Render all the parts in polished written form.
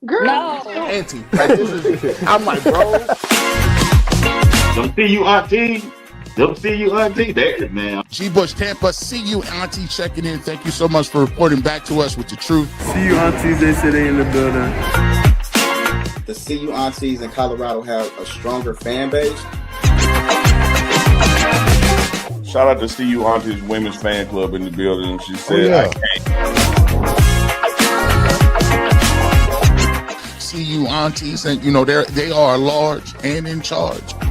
Girl, No. Auntie. Like, this is, I'm like, bro. Them Cu Aunties. Them Cu Aunties. There, man. G. Bush, Tampa. See you, Auntie, checking in. Thank you so much for reporting back to us with the truth. See you, Aunties. They say they in the building. The Cu Aunties in Colorado have a stronger fan base. Shout out to Cu Aunties Women's Fan Club in the building. She said, yeah. I can't. See you, Aunties, and you know they are large and in charge. Scoop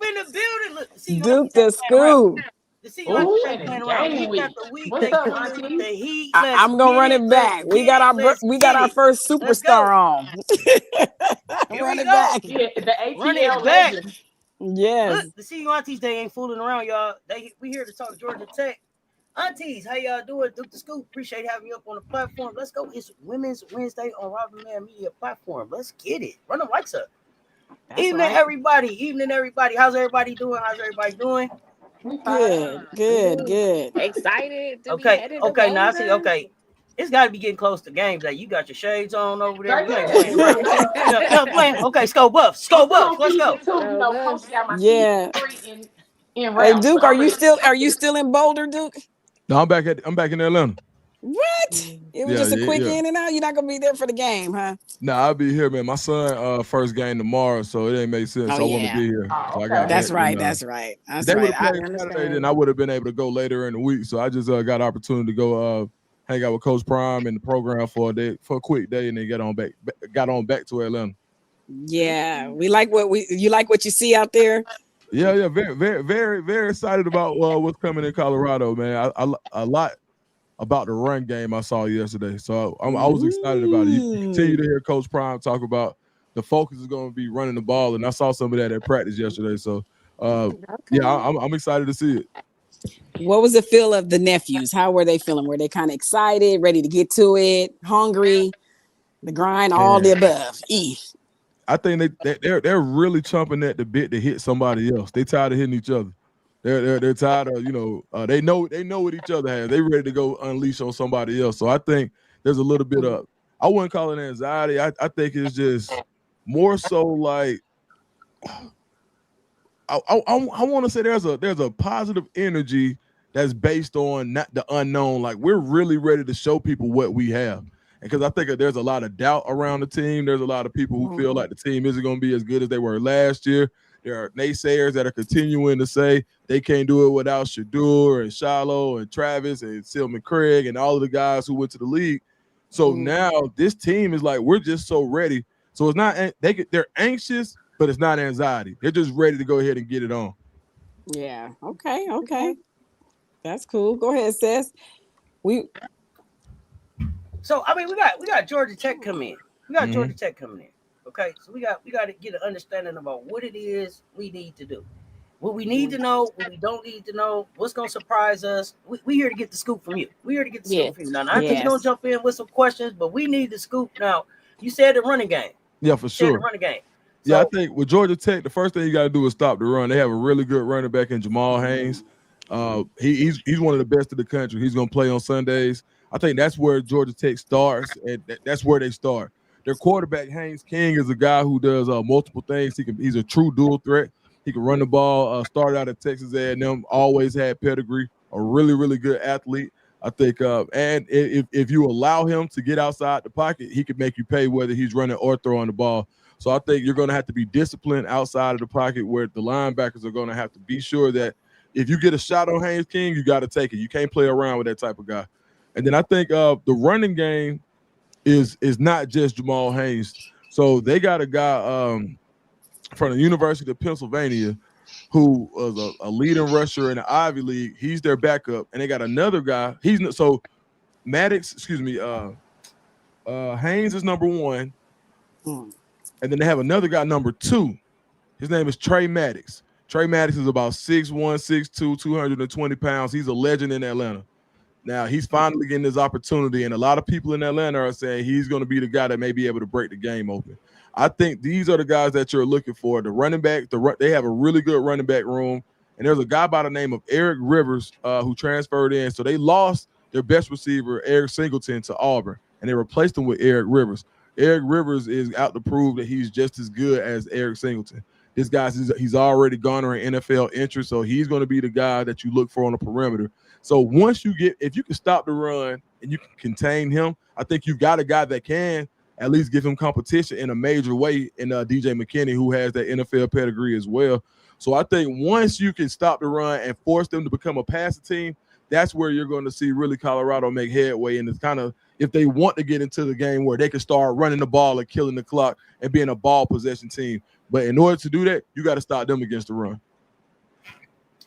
in the building. Look, see, Duke the Scoop. I'm gonna run it back. We got our first superstar on. Run it back. Yeah, the ATL legend. Yes. Look, the CU Aunties, they ain't fooling around, y'all. We here to talk Georgia Tech. Aunties, how y'all doing? Duke the Scoop, appreciate having you up on the platform. Let's go. It's Women's Wednesday on Robin Man Media platform. Let's get it. Run the lights up. Evening, everybody. How's everybody doing? Good. Excited. Okay. Now I see. Okay, it's got to be getting close to game day. You got your shades on over there. Playing. Okay, Skull Buffs. Let's go. Yeah. Hey, Duke, are you still in Boulder, Duke? No, I'm back in Atlanta. What? It was just a quick in and out. You're not gonna be there for the game, huh? Nah, I'll be here, man. My son first game tomorrow, so it ain't make sense. I want to be here. So I got That's right. That's right. They would have played Saturday, then I would have been able to go later in the week. So I just got an opportunity to go hang out with Coach Prime and the program for a quick day, and then got on back to Atlanta. Yeah, you like what you see out there. Yeah, very, very, very, very excited about what's coming in Colorado, man. A lot about the run game I saw yesterday, so I was excited about it. You continue to hear Coach Prime talk about the focus is going to be running the ball, and I saw some of that at practice yesterday. So, yeah, I'm excited to see it. What was the feel of the nephews? How were they feeling? Were they kind of excited, ready to get to it, hungry, the grind, all the above? I think they're really chomping at the bit to hit somebody else. They tired of hitting each other. They're tired of, they know what each other has. They ready to go unleash on somebody else. So I think there's a little bit of, I wouldn't call it anxiety. I think it's just more so like, I want to say there's a positive energy that's based on not the unknown. Like, we're really ready to show people what we have. Because I think there's a lot of doubt around the team. There's a lot of people who feel like the team isn't going to be as good as they were last year. There are naysayers that are continuing to say they can't do it without Shador and Shiloh and Travis and Silman Craig and all of the guys who went to the league. So now this team is like, we're just so ready. So it's not they're anxious, but it's not anxiety. They're just ready to go ahead and get it on. Yeah. Okay. That's cool. Go ahead, Seth. So I mean, we got Georgia Tech coming in. Georgia Tech coming in. Okay, so we got to get an understanding about what it is we need to do, what we need to know, what we don't need to know, what's gonna surprise us. We here to get the scoop from you. We here to get the scoop from you. Now, I think you're gonna jump in with some questions, but we need the scoop now. You said the running game. Yeah, for sure. The running game. Yeah, I think with Georgia Tech, the first thing you got to do is stop the run. They have a really good running back in Jamal Haynes. He's one of the best in the country. He's gonna play on Sundays. I think that's where Georgia Tech starts, and that's where they start. Their quarterback, Haynes King, is a guy who does multiple things. He's a true dual threat. He can run the ball. Started out at Texas A&M, always had pedigree. A really, really good athlete. I think, and if you allow him to get outside the pocket, he can make you pay whether he's running or throwing the ball. So I think you're going to have to be disciplined outside of the pocket, where the linebackers are going to have to be sure that if you get a shot on Haynes King, you got to take it. You can't play around with that type of guy. And then I think the running game is not just Jamal Haynes. So they got a guy from the University of Pennsylvania who was a leading rusher in the Ivy League. He's their backup. And they got another guy. Haynes is number one. And then they have another guy, number two. His name is Trey Maddox. Trey Maddox is about 6'1", 6'2", 220 pounds. He's a legend in Atlanta. Now, he's finally getting his opportunity, and a lot of people in Atlanta are saying he's going to be the guy that may be able to break the game open. I think these are the guys that you're looking for. The running back, they have a really good running back room. And there's a guy by the name of Eric Rivers who transferred in. So they lost their best receiver, Eric Singleton, to Auburn, and they replaced him with Eric Rivers. Eric Rivers is out to prove that he's just as good as Eric Singleton. This he's already garnering NFL interest, so he's going to be the guy that you look for on the perimeter. So if you can stop the run and you can contain him, I think you've got a guy that can at least give him competition in a major way in DJ McKinney, who has that NFL pedigree as well. So I think once you can stop the run and force them to become a passing team, that's where you're going to see really Colorado make headway. And it's kind of if they want to get into the game where they can start running the ball and killing the clock and being a ball possession team. But in order to do that, you got to stop them against the run.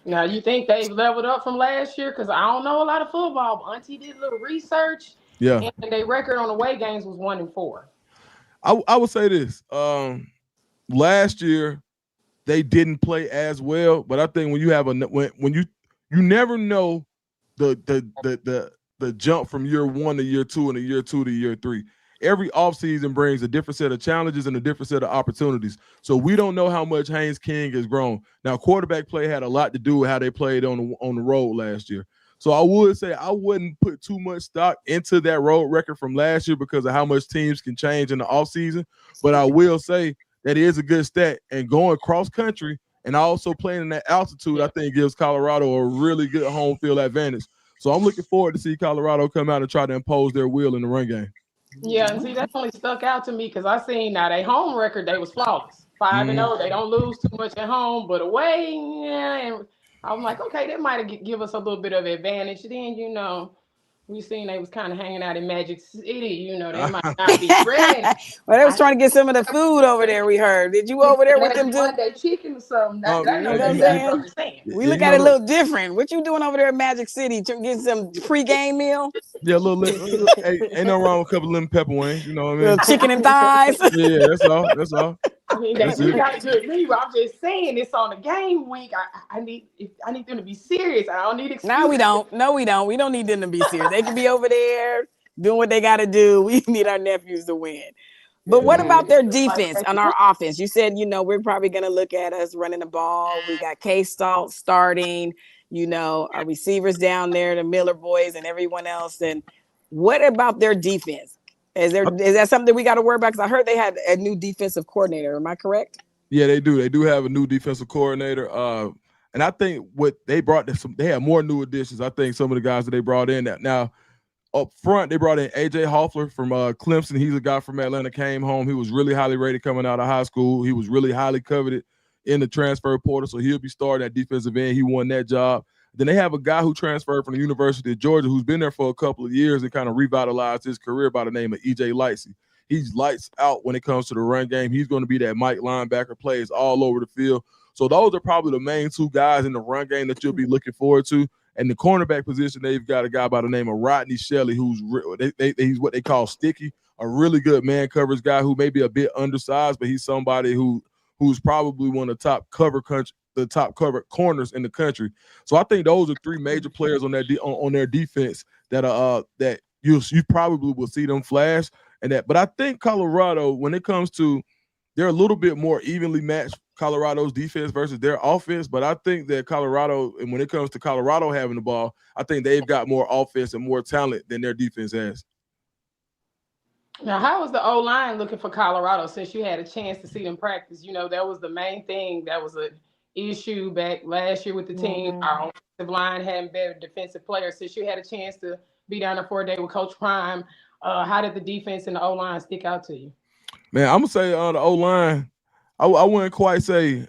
Now, you think they've leveled up from last year? Because I don't know a lot of football. But Auntie did a little research. Yeah. And their record on away games was 1-4. I would say this. Last year, they didn't play as well. But I think when you have when you never know the jump from year 1 to year 2 and a year 2 to year 3. Every offseason brings a different set of challenges and a different set of opportunities. So we don't know how much Haynes King has grown. Now, quarterback play had a lot to do with how they played on the road last year. So I would say I wouldn't put too much stock into that road record from last year because of how much teams can change in the offseason. But I will say that it is a good stat. And going cross country and also playing in that altitude, I think gives Colorado a really good home field advantage. So I'm looking forward to see Colorado come out and try to impose their will in the run game. Yeah, and see, that only stuck out to me because I seen now their home record, they was flawless. 5-0. They don't lose too much at home, but away, yeah. And I'm like, okay, that might give us a little bit of advantage. Then, we seen they was kind of hanging out in Magic City. They might not be ready. Well, they was trying to get some of the food over there, we heard. Did you over there with them, dude? Monday chicken or something. I know what I'm saying? We look at it a little different. What you doing over there in Magic City? Getting some pre-game meal? Yeah, a little hey, ain't no wrong with a couple of lemon pepper wings. You know what I mean? Little chicken and thighs. Yeah, that's all. I mean, they got a good lead. I'm just saying it's on the game week. I need them to be serious. I don't need excuses. No, we don't. We don't need them to be serious. They can be over there doing what they got to do. We need our nephews to win. But what about their defense on our offense? You said, we're probably going to look at us running the ball. We got K-Salt starting, our receivers down there, the Miller boys and everyone else. And what about their defense? Is that something we got to worry about? Because I heard they had a new defensive coordinator. Am I correct? Yeah, they do. They do have a new defensive coordinator. And I think what they brought, they have more new additions. I think some of the guys that they brought in now up front, they brought in A.J. Hoffler from Clemson. He's a guy from Atlanta, came home. He was really highly rated coming out of high school. He was really highly coveted in the transfer portal, so he'll be starting at defensive end. He won that job. Then they have a guy who transferred from the University of Georgia who's been there for a couple of years and kind of revitalized his career by the name of E.J. Lightsey. He's lights out when it comes to the run game. He's going to be that Mike linebacker, plays all over the field. So those are probably the main two guys in the run game that you'll be looking forward to. And the cornerback position, they've got a guy by the name of Rodney Shelley, who's he's what they call sticky, a really good man coverage guy who may be a bit undersized, but he's somebody who's probably one of the top cover corners in the country. So I think those are three major players on their defense that you probably will see them flash. But I think Colorado, when it comes to, they're a little bit more evenly matched, Colorado's defense versus their offense. But I think that Colorado, and when it comes to Colorado having the ball, I think they've got more offense and more talent than their defense has. Now, how was the O-line looking for Colorado since you had a chance to see them practice? That was the main thing. That was an issue back last year with the team. Our offensive line hadn't better defensive players. Since you had a chance to be down there for a day with Coach Prime, how did the defense and the O-line stick out to you? Man, I'm going to say the O-line, I wouldn't quite say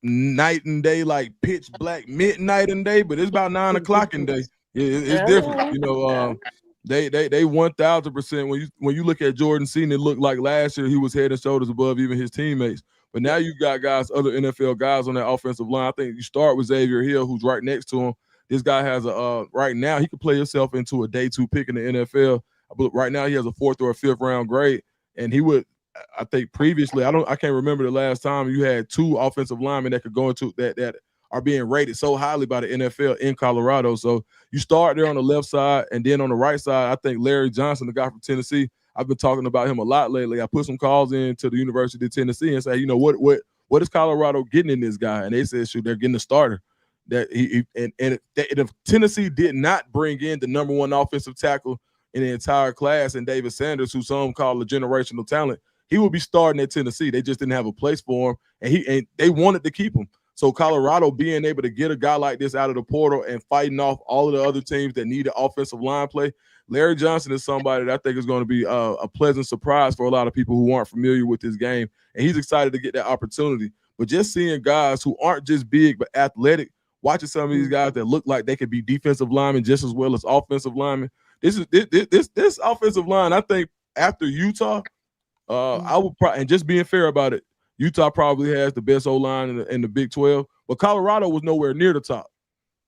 night and day, like pitch black midnight and day, but it's about 9 o'clock in day. It's different. They 1,000%. When you look at Jordan Seaton, it looked like last year he was head and shoulders above even his teammates. But now you've got other NFL guys on that offensive line. I think you start with Xavier Hill, who's right next to him. This guy has right now he could play himself into a day 2 pick in the NFL. But right now he has a 4th or a 5th round grade, and he would. I think previously, I can't remember the last time you had 2 offensive linemen that could go into that are being rated so highly by the NFL in Colorado. So you start there on the left side, and then on the right side, I think Larry Johnson, the guy from Tennessee, I've been talking about him a lot lately. I put some calls in to the University of Tennessee and say, you know, what is Colorado getting in this guy? And they said, shoot, they're getting a starter. That if Tennessee did not bring in the number one offensive tackle in the entire class, and David Sanders, who some call a generational talent, he would be starting at Tennessee. They just didn't have a place for him, and they wanted to keep him. So Colorado being able to get a guy like this out of the portal and fighting off all of the other teams that needed offensive line play, Larry Johnson is somebody that I think is going to be a pleasant surprise for a lot of people who aren't familiar with this game, and he's excited to get that opportunity. But just seeing guys who aren't just big but athletic, watching some of these guys that look like they could be defensive linemen just as well as offensive linemen. This offensive line, I think, after Utah, I would probably, and just being fair about it, Utah probably has the best O-line in the Big 12, but Colorado was nowhere near the top.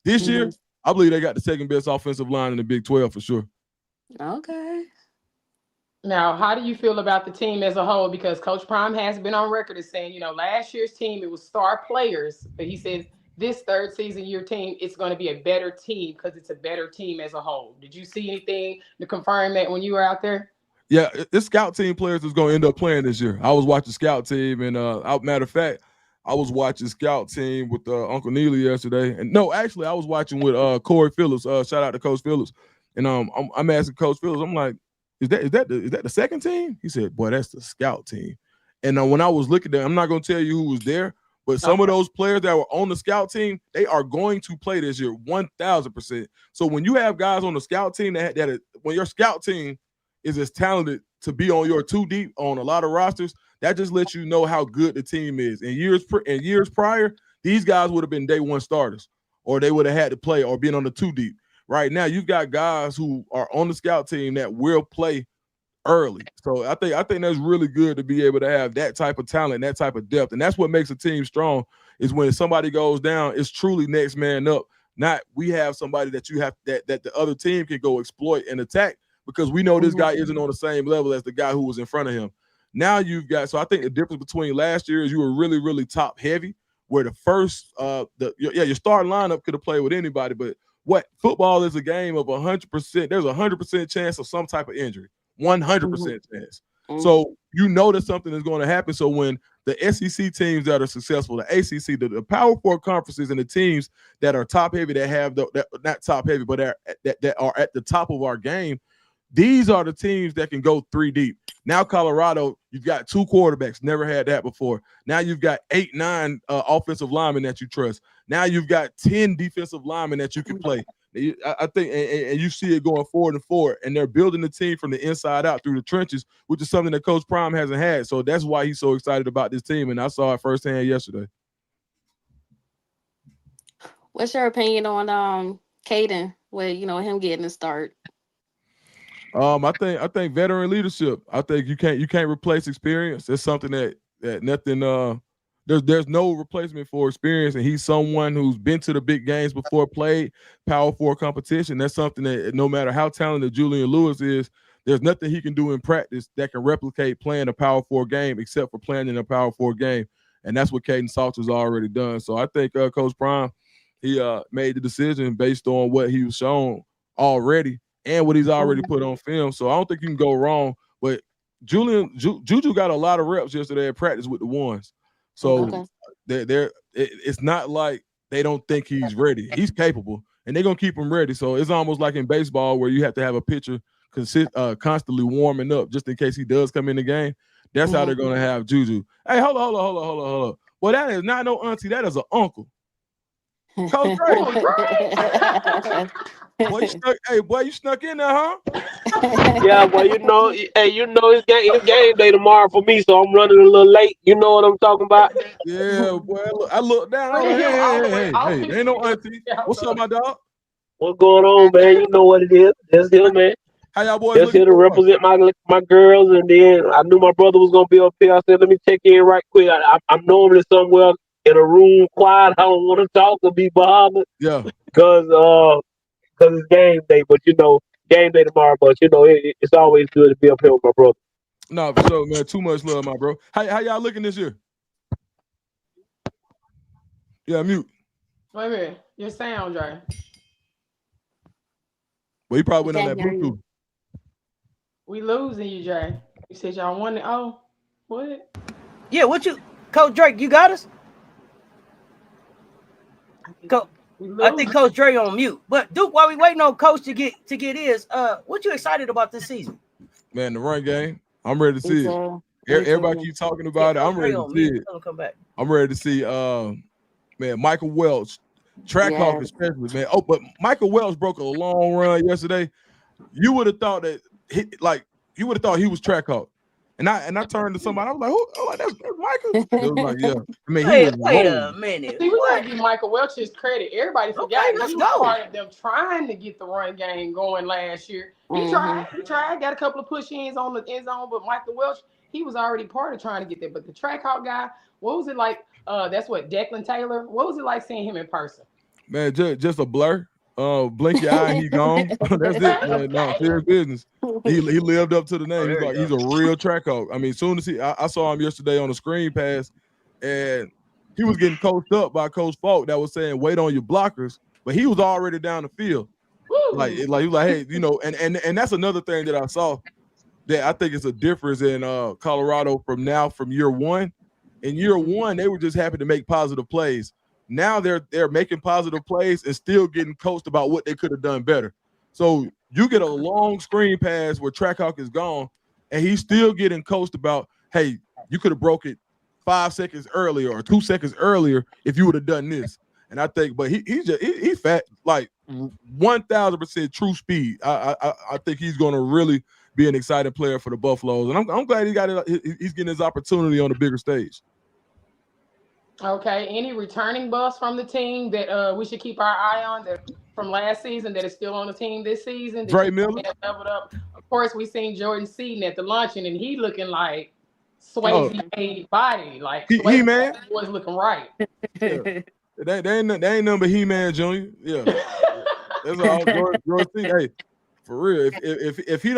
This year, I believe they got the second best offensive line in the Big 12 for sure. Okay. Now, how do you feel about the team as a whole? Because Coach Prime has been on record as saying, you know, last year's team, it was star players, but he says this third season year team, it's going to be a better team because it's a better team as a whole. Did you see anything to confirm that when you were out there? Yeah, this scout team players is going to end up playing this year. I was watching scout team, and matter of fact, I was watching scout team with Uncle Neely yesterday. And no, actually, I was watching with Corey Phillips. Shout out to Coach Phillips. And I'm asking Coach Phillips, I'm like, is that the second team? He said, boy, that's the scout team. And when I was looking at, I'm not going to tell you who was there, but some of those players that were on the scout team, they are going to play this year 1,000%. So when you have guys on the scout team when your scout team is as talented to be on your 2 deep on a lot of rosters, that just lets you know how good the team is. In years prior, these guys would have been day one starters, or they would have had to play or been on the 2 deep. Right now, you've got guys who are on the scout team that will play early. So I think that's really good to be able to have that type of talent, that type of depth. And that's what makes a team strong, is when somebody goes down, it's truly next man up. Not we have somebody that you have that the other team can go exploit and attack, because we know this guy isn't on the same level as the guy who was in front of him. Now you've got, so I think the difference between last year is you were really, really top heavy, where the first, your starting lineup could have played with anybody, but what football is a game of 100%. There's a 100% chance of some type of injury, 100% chance. So you know that something is going to happen. So when the SEC teams that are successful, the ACC, the Power Four conferences, and the teams that are top heavy, that have not top heavy, but that are at the top of our game, these are the teams that can go 3 deep. Now Colorado, you've got 2 quarterbacks, never had that before. Now you've got 8, 9 offensive linemen that you trust. Now you've got 10 defensive linemen that you can play. I think, and you see it going forward and forward, and they're building the team from the inside out through the trenches, which is something that Coach Prime hasn't had. So that's why he's so excited about this team, and I saw it firsthand yesterday. What's your opinion on Caden with him getting a start? I think veteran leadership. I think you can't replace experience. That's something that nothing. There's no replacement for experience, and he's someone who's been to the big games before, played Power Four competition. That's something that no matter how talented Julian Lewis is, there's nothing he can do in practice that can replicate playing a Power Four game, except for playing in a Power Four game, and that's what Caden Salter's already done. So I think Coach Prime, he made the decision based on what he was shown already and what he's already put on film. So I don't think you can go wrong. But Juju got a lot of reps yesterday at practice with the ones. So it's not like they don't think he's ready. He's capable, and they're going to keep him ready. So it's almost like in baseball where you have to have a pitcher constantly warming up just in case he does come in the game. That's how they're going to have Juju. Hey, hold on. Well, that is not no auntie. That is an uncle. Coach Ray. Boy, you snuck in there, huh? Yeah, well, it's game day tomorrow for me, so I'm running a little late. You know what I'm talking about? Yeah, boy. I look down. Hey, ain't no auntie. What's up, my dog? What's going on, man? You know what it is. Just here, man. How y'all boys just here to represent my girls, and then I knew my brother was gonna be up here. I said, let me check in right quick. I'm normally somewhere in a room quiet. I don't want to talk or be bothered. Yeah. Because it's game day, but game day tomorrow. But it's always good to be up here with my brother. No, for sure, man. Too much love, my bro. How y'all looking this year? Yeah, mute. Wait a minute. Your sound, Dre. Well, he probably went on that Bluetooth. We losing you, Jay. You said y'all won it. Oh, what? Yeah, Coach Drake, you got us? I think Coach Dre on mute. But Duke, while we waiting on Coach to get his, what you excited about this season? Man, the run game. I'm ready to see it. Everybody keep talking about it. I'm ready to see it. Come back. I'm ready to see man, Michael Welch, track hawk especially, man. Oh, but Michael Welch broke a long run yesterday. You would have thought that you would have thought he was track hawk. And I turned to somebody, I was like, oh, that's Michael. They was like, yeah. I mean, wait a minute. See, we gotta give Michael Welch his credit. Everybody forgot he was part of them trying to get the run game going last year. He tried, got a couple of push-ins on the end zone, but Michael Welch, he was already part of trying to get there. But the track hawk guy, what was it like? That's what Declan Taylor. What was it like seeing him in person? Man, just a blur. Blink your eye and he gone. That's it, man. No, serious business. He lived up to the name. He's a real track hawk. I mean, soon as I saw him yesterday on the screen pass, and he was getting coached up by Coach Falk that was saying, wait on your blockers, but he was already down the field. Like he was like, hey, and that's another thing that I saw that I think is a difference in Colorado from year one. In year one, they were just happy to make positive plays. Now they're making positive plays and still getting coached about what they could have done better. So you get a long screen pass where Trackhawk is gone, and he's still getting coached about, hey, you could have broke it 5 seconds earlier or 2 seconds earlier if you would have done this. And I think, but he's fat, like 1,000% true speed. I think he's going to really be an exciting player for the Buffaloes, and I'm glad he's getting his opportunity on the bigger stage. Okay, any returning bus from the team that we should keep our eye on that from last season that is still on the team this season? Dre Miller. Leveled up. Of course, we seen Jordan Seaton at the luncheon, and he looking like Swayze body, like He-Man was looking right. Yeah. They ain't nothing but He-Man Jr. Yeah, that's all. Jordan Seaton. Hey, for real, if he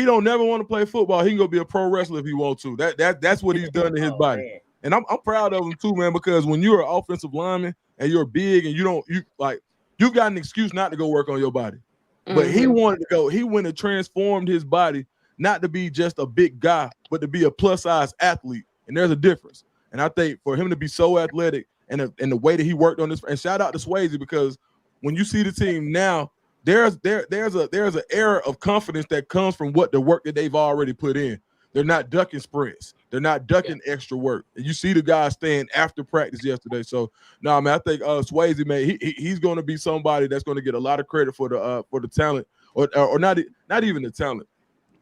don't never want to play football, he can go be a pro wrestler if he wants to. That's what he's done to his body. Man. And I'm proud of him too, man, because when you're an offensive lineman and you're big and you got an excuse not to go work on your body. But he wanted to go. He went and transformed his body not to be just a big guy, but to be a plus size athlete. And there's a difference. And I think for him to be so athletic and the way that he worked on this, and shout out to Swayze, because when you see the team now, there's an era of confidence that comes from the work that they've already put in. They're not ducking sprints. They're not ducking extra work. And you see the guys staying after practice yesterday. So, no, man, I think Swayze, man, he's going to be somebody that's going to get a lot of credit for the talent, or not even the talent,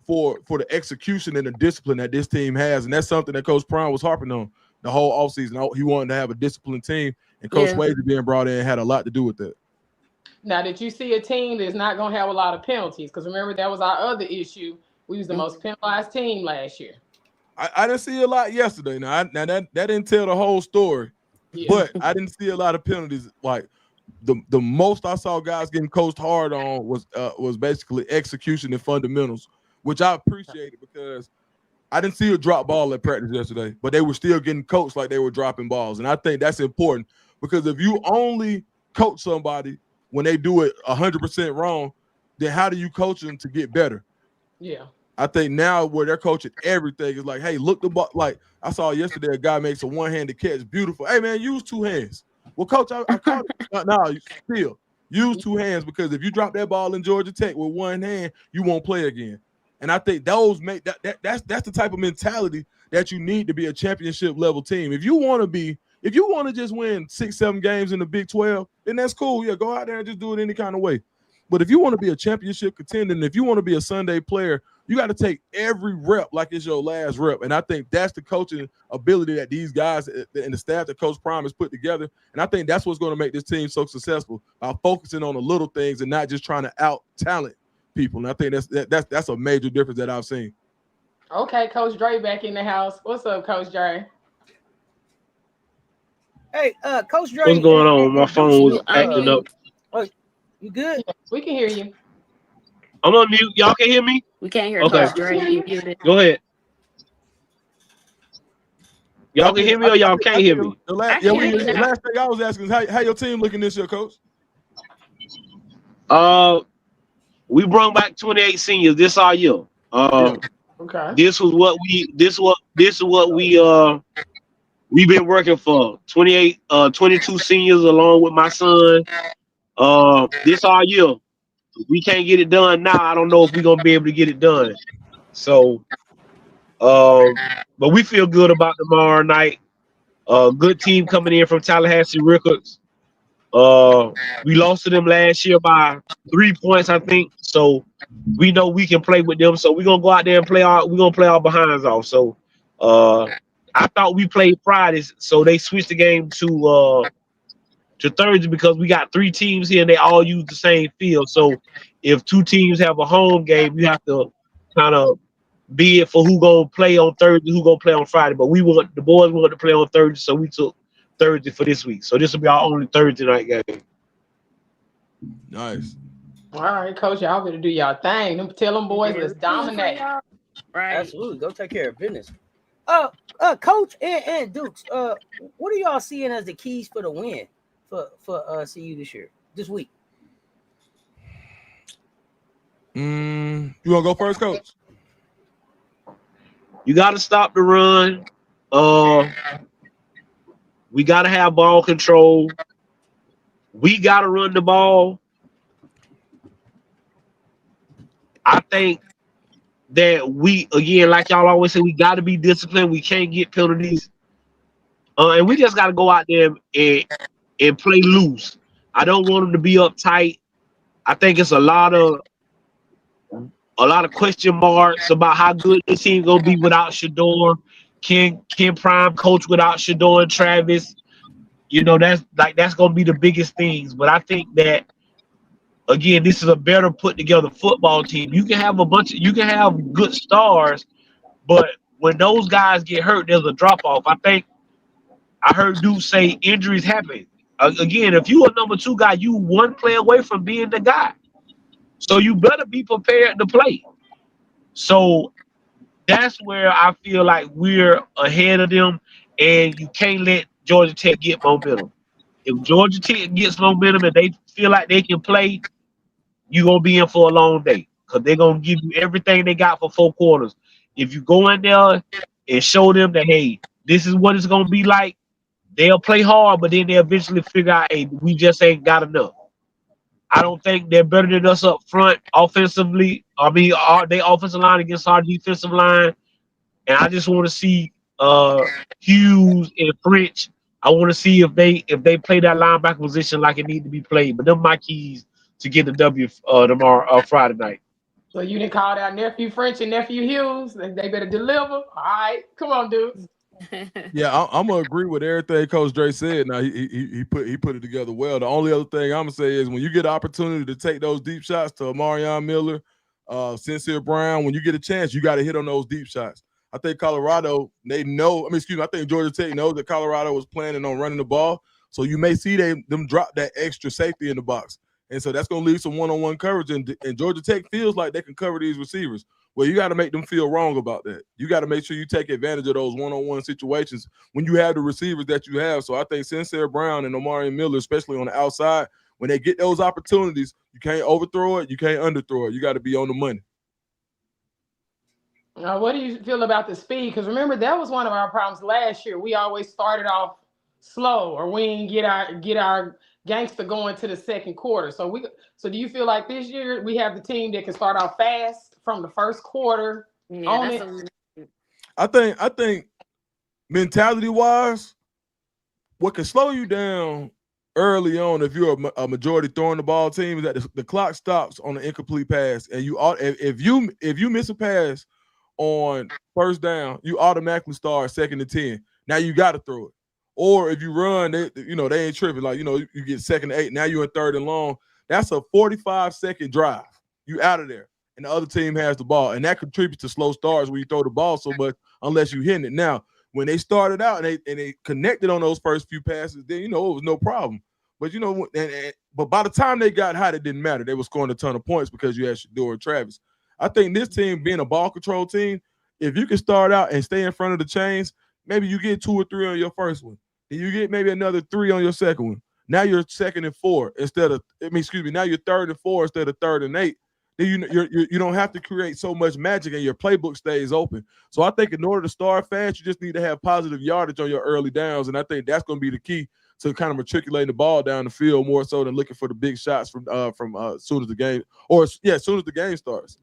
for the execution and the discipline that this team has. And that's something that Coach Prime was harping on the whole offseason. He wanted to have a disciplined team, and Coach Swayze being brought in had a lot to do with that. Now, did you see a team that's not going to have a lot of penalties? Because remember, that was our other issue. We was the most penalized team last year. I didn't see a lot yesterday. Now that didn't tell the whole story, but I didn't see a lot of penalties. Like the most I saw guys getting coached hard on was basically execution and fundamentals, which I appreciated because I didn't see a drop ball at practice yesterday, but they were still getting coached like they were dropping balls, and I think that's important because if you only coach somebody when they do it 100% wrong, then how do you coach them to get better? Yeah. I think now where they're coaching everything is like, hey, look the ball. Like I saw yesterday, a guy makes a one-handed catch, beautiful. Hey man, use two hands. Well, coach, I caught it. No, still use two hands because if you drop that ball in Georgia Tech with one hand, you won't play again. And I think those make that's the type of mentality that you need to be a championship level team. If you want to just win 6-7 games in the Big 12, then that's cool. Yeah, go out there and just do it any kind of way. But if you want to be a championship contender, and if you want to be a Sunday player, you got to take every rep like it's your last rep. And I think that's the coaching ability that these guys and the staff that Coach Prime has put together. And I think that's what's going to make this team so successful by focusing on the little things and not just trying to out-talent people. And I think that's a major difference that I've seen. Okay, Coach Dre back in the house. What's up, Coach Dre? Hey, Coach Dre. What's going on? My phone was acting up. You good? We can hear you. I'm on mute. Y'all can hear me? We can't hear Coach Dre. Go ahead. Y'all can hear me or y'all can't hear me? The last thing I was asking is how your team looking this year, Coach? We brought back 28 seniors this our year. Okay. This is what we've been working for. 22 seniors along with my son. This our year. If we can't get it done now, I don't know if we're gonna be able to get it done. So, but we feel good about tomorrow night. Good team coming in from Tallahassee Records. We lost to them last year by 3 points, I think. So we know we can play with them. So we're gonna go out there and we're gonna play our behinds off. So I thought we played Fridays, so they switched the game to Thursday because we got 3 teams here and they all use the same field. So if 2 teams have a home game, you have to kind of be it for who gonna play on Thursday, who gonna play on Friday. But the boys wanted to play on Thursday, so we took Thursday for this week. So this will be our only Thursday night game. Nice. All right, coach, y'all better do y'all thing. Tell them boys, let's dominate. Right. Absolutely, go take care of business. Coach and Dukes, what are y'all seeing as the keys for the win for CU this week? You want to go first, Coach? You got to stop the run. We got to have ball control. We got to run the ball. I think that we, again, like y'all always say, we got to be disciplined. We can't get penalties. And we just got to go out there and play loose. I don't want them to be uptight. I think it's a lot of question marks about how good this team gonna be without Shador. Can Prime coach without Shador and Travis? You know, that's gonna be the biggest things. But I think that again, this is a better put together football team. You can have good stars, but when those guys get hurt, there's a drop off. I think I heard Duke say injuries happen. Again, if you a number 2 guy, you one play away from being the guy. So you better be prepared to play. So that's where I feel like we're ahead of them, and you can't let Georgia Tech get momentum. If Georgia Tech gets momentum and they feel like they can play, you're going to be in for a long day because they're going to give you everything they got for 4 quarters. If you go in there and show them that, hey, this is what it's going to be like, they'll play hard, but then they'll eventually figure out, hey, we just ain't got enough. I don't think they're better than us up front offensively. I mean, they offensive line against our defensive line. And I just want to see Hughes and French. I want to see if they play that linebacker position like it need to be played. But them my keys to get the W tomorrow, Friday night. So you didn't call out nephew French and nephew Hughes. They better deliver. All right, come on, dudes. Yeah, I'm gonna agree with everything Coach Dre said. Now he put it together well. The only other thing I'm gonna say is when you get an opportunity to take those deep shots to Amarion Miller, Sincere Brown, when you get a chance, you got to hit on those deep shots. I think Colorado, they know. I think Georgia Tech knows that Colorado was planning on running the ball, so you may see them drop that extra safety in the box, and so that's gonna leave some one-on-one coverage. And Georgia Tech feels like they can cover these receivers. Well, you got to make them feel wrong about that. You got to make sure you take advantage of those one-on-one situations when you have the receivers that you have. So I think Sincere Brown and Omari Miller, especially on the outside, when they get those opportunities, you can't overthrow it, you can't underthrow it. You got to be on the money. What do you feel about the speed? Because remember, that was one of our problems last year. We always started off slow, or we didn't get our gangster going to the second quarter. So do you feel like this year we have the team that can start off fast from the first quarter on it? I think mentality wise, what can slow you down early on if you're a majority throwing the ball team is that the clock stops on an incomplete pass, and if you miss a pass on first down, you automatically start 2nd and 10. Now you got to throw it. Or if you run, they ain't tripping. Like, you get 2nd and 8. Now you're in 3rd and long. That's a 45-second drive. You out of there. And the other team has the ball. And that contributes to slow starts when you throw the ball so much unless you hitting it. Now, when they started out and they connected on those first few passes, then, it was no problem. But, but by the time they got hot, it didn't matter. They were scoring a ton of points because you had Shador and Travis. I think this team, being a ball control team, if you can start out and stay in front of the chains, maybe you get 2 or 3 on your first one. Then you get maybe another 3 on your second one. Now you're 2nd and 4 now you're 3rd and 4 instead of 3rd and 8. then you don't have to create so much magic and your playbook stays open. So I think in order to start fast, you just need to have positive yardage on your early downs, and I think that's going to be the key to kind of matriculating the ball down the field more so than looking for the big shots from as soon as the game as soon as the game starts.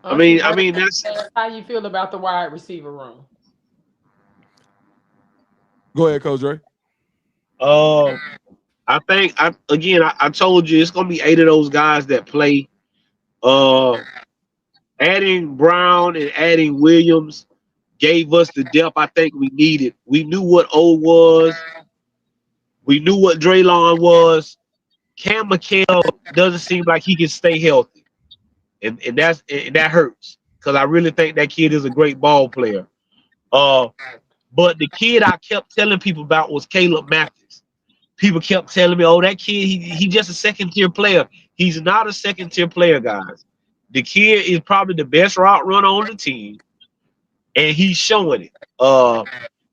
I mean that's how you feel about the wide receiver room. Go ahead, Coach Ray. I think I told you it's gonna be 8 of those guys that play. Adding Brown and adding Williams gave us the depth I think we needed. We knew what O was. We knew what Draylon was. Cam McHale doesn't seem like he can stay healthy, and that hurts because I really think that kid is a great ball player. But the kid I kept telling people about was Caleb Mathis. People kept telling me, "Oh, that kid, he just a second-tier player." He's not a second-tier player, guys. The kid is probably the best route runner on the team, and he's showing it.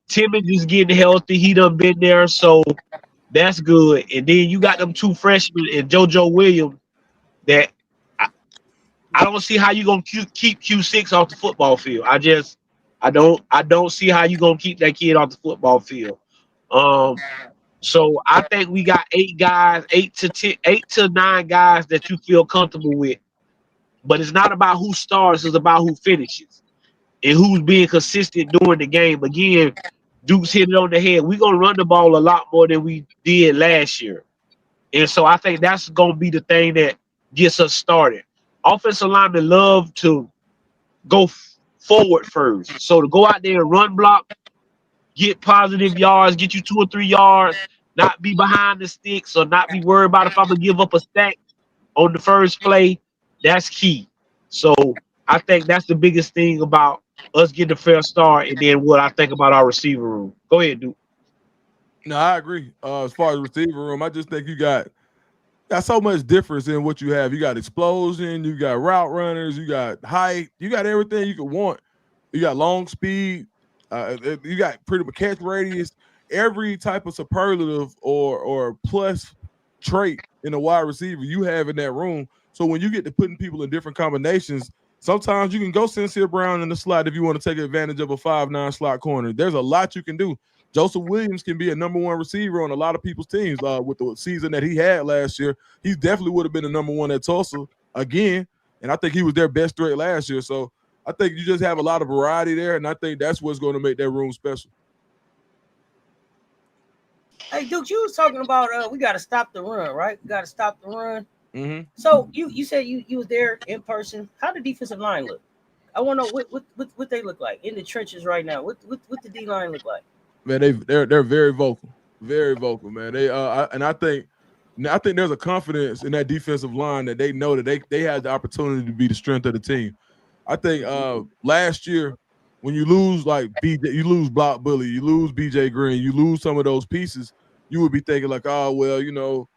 Timmons is getting healthy. He done been there, so that's good. And then you got them 2 freshmen and JoJo Williams that I don't see how you gonna keep Q6 off the football field. I don't see how you gonna keep that kid off the football field. So I think we got 8 guys, 8 to 9 guys that you feel comfortable with. But it's not about who starts, it's about who finishes and who's being consistent during the game. Again, Duke's hit it on the head. We're gonna run the ball a lot more than we did last year. And so I think that's gonna be the thing that gets us started. Offensive linemen love to go forward first. So to go out there and run block, get positive yards, get you 2 or 3 yards, not be behind the sticks or not be worried about if I'm gonna give up a stack on the first play, that's key. So I think that's the biggest thing about us getting a fair start, and then what I think about our receiver room. Go ahead, Duke. No, I agree. As far as receiver room, I just think you got so much difference in what you have. You got explosion, you got route runners, you got height, you got everything you could want. You got long speed, you got pretty much catch radius, every type of superlative or plus trait in a wide receiver you have in that room. So when you get to putting people in different combinations, sometimes you can go Sincere Brown in the slot if you want to take advantage of a 5'9" slot corner. There's a lot you can do. Joseph Williams can be a number 1 receiver on a lot of people's teams. With the season that he had last year, he definitely would have been the number 1 at Tulsa again, and I think he was their best threat last year. So I think you just have a lot of variety there, and I think that's what's going to make that room special. Hey, Duke, you was talking about we got to stop the run, right? We got to stop the run. Mm-hmm. So you said you was there in person. How did the defensive line look? I want to know what they look like in the trenches right now. What the D line look like? Man, they're very vocal, man. I think there's a confidence in that defensive line that they know that they had the opportunity to be the strength of the team. I think last year when you lose like BJ, you lose Block Bully, you lose BJ Green, you lose some of those pieces, you would be thinking like, oh well,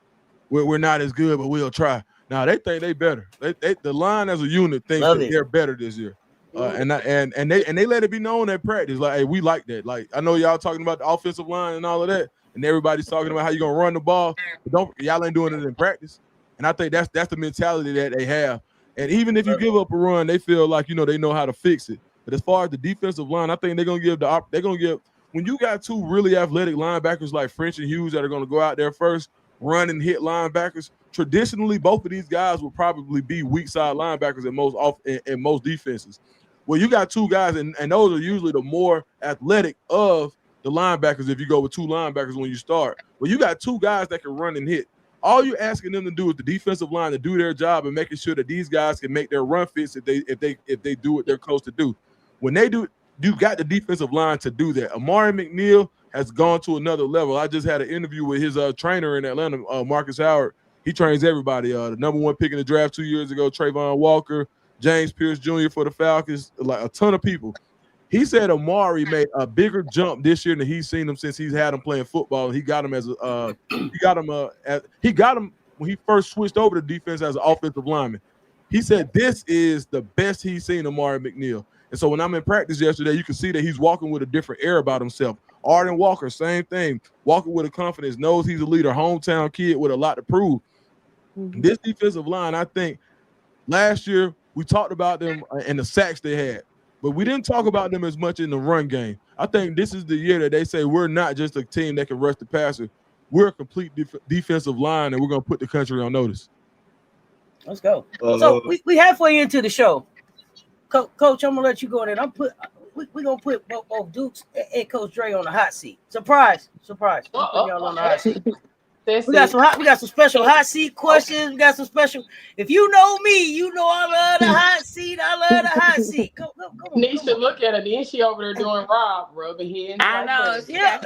we're not as good, but we'll try. Now they think they better. The line as a unit thinks that they're better this year. And they let it be known at practice, like, hey, we like that. Like, I know y'all talking about the offensive line and all of that, and everybody's talking about how you're gonna run the ball, but y'all ain't doing it in practice. And I think that's the mentality that they have. And even if you give up a run, they feel like they know how to fix it. But as far as the defensive line, I think they're gonna give when you got 2 really athletic linebackers like French and Hughes that are gonna go out there first, run and hit linebackers. Traditionally, both of these guys will probably be weak side linebackers in most defenses. Well, you got 2 guys, and those are usually the more athletic of the linebackers if you go with 2 linebackers when you start. Well, you got 2 guys that can run and hit. All you're asking them to do is the defensive line to do their job and making sure that these guys can make their run fits if they do what they're supposed to do. When they do, you got the defensive line to do that. Amari McNeil has gone to another level. I just had an interview with his trainer in Atlanta, Marcus Howard. He trains everybody. The number 1 pick in the draft 2 years ago, Trayvon Walker, James Pierce Jr. for the Falcons, like a ton of people. He said Amari made a bigger jump this year than he's seen him since he's had him playing football. He got him when he first switched over to defense as an offensive lineman. He said this is the best he's seen Amari McNeil. And so when I'm in practice yesterday, you can see that he's walking with a different air about himself. Arden Walker, same thing. Walking with a confidence, knows he's a leader, hometown kid with a lot to prove. Mm-hmm. This defensive line, I think, Last year, we talked about them and the sacks they had, but we didn't talk about them as much in the run game. I think this is the year that they say we're not just a team that can rush the passer. We're a complete defensive line, and we're going to put the country on notice. Let's go. So we halfway into the show. Coach, I'm going to let you go in. We're going to put both Dukes and Coach Dre on the hot seat. Surprise. We're putting y'all on the hot seat. We got some special hot seat questions. We got some special. If you know me, you know I love the hot seat. Come on. Nisha, look at her. Then she over there doing Rob, rubbing hands. I know. Yeah.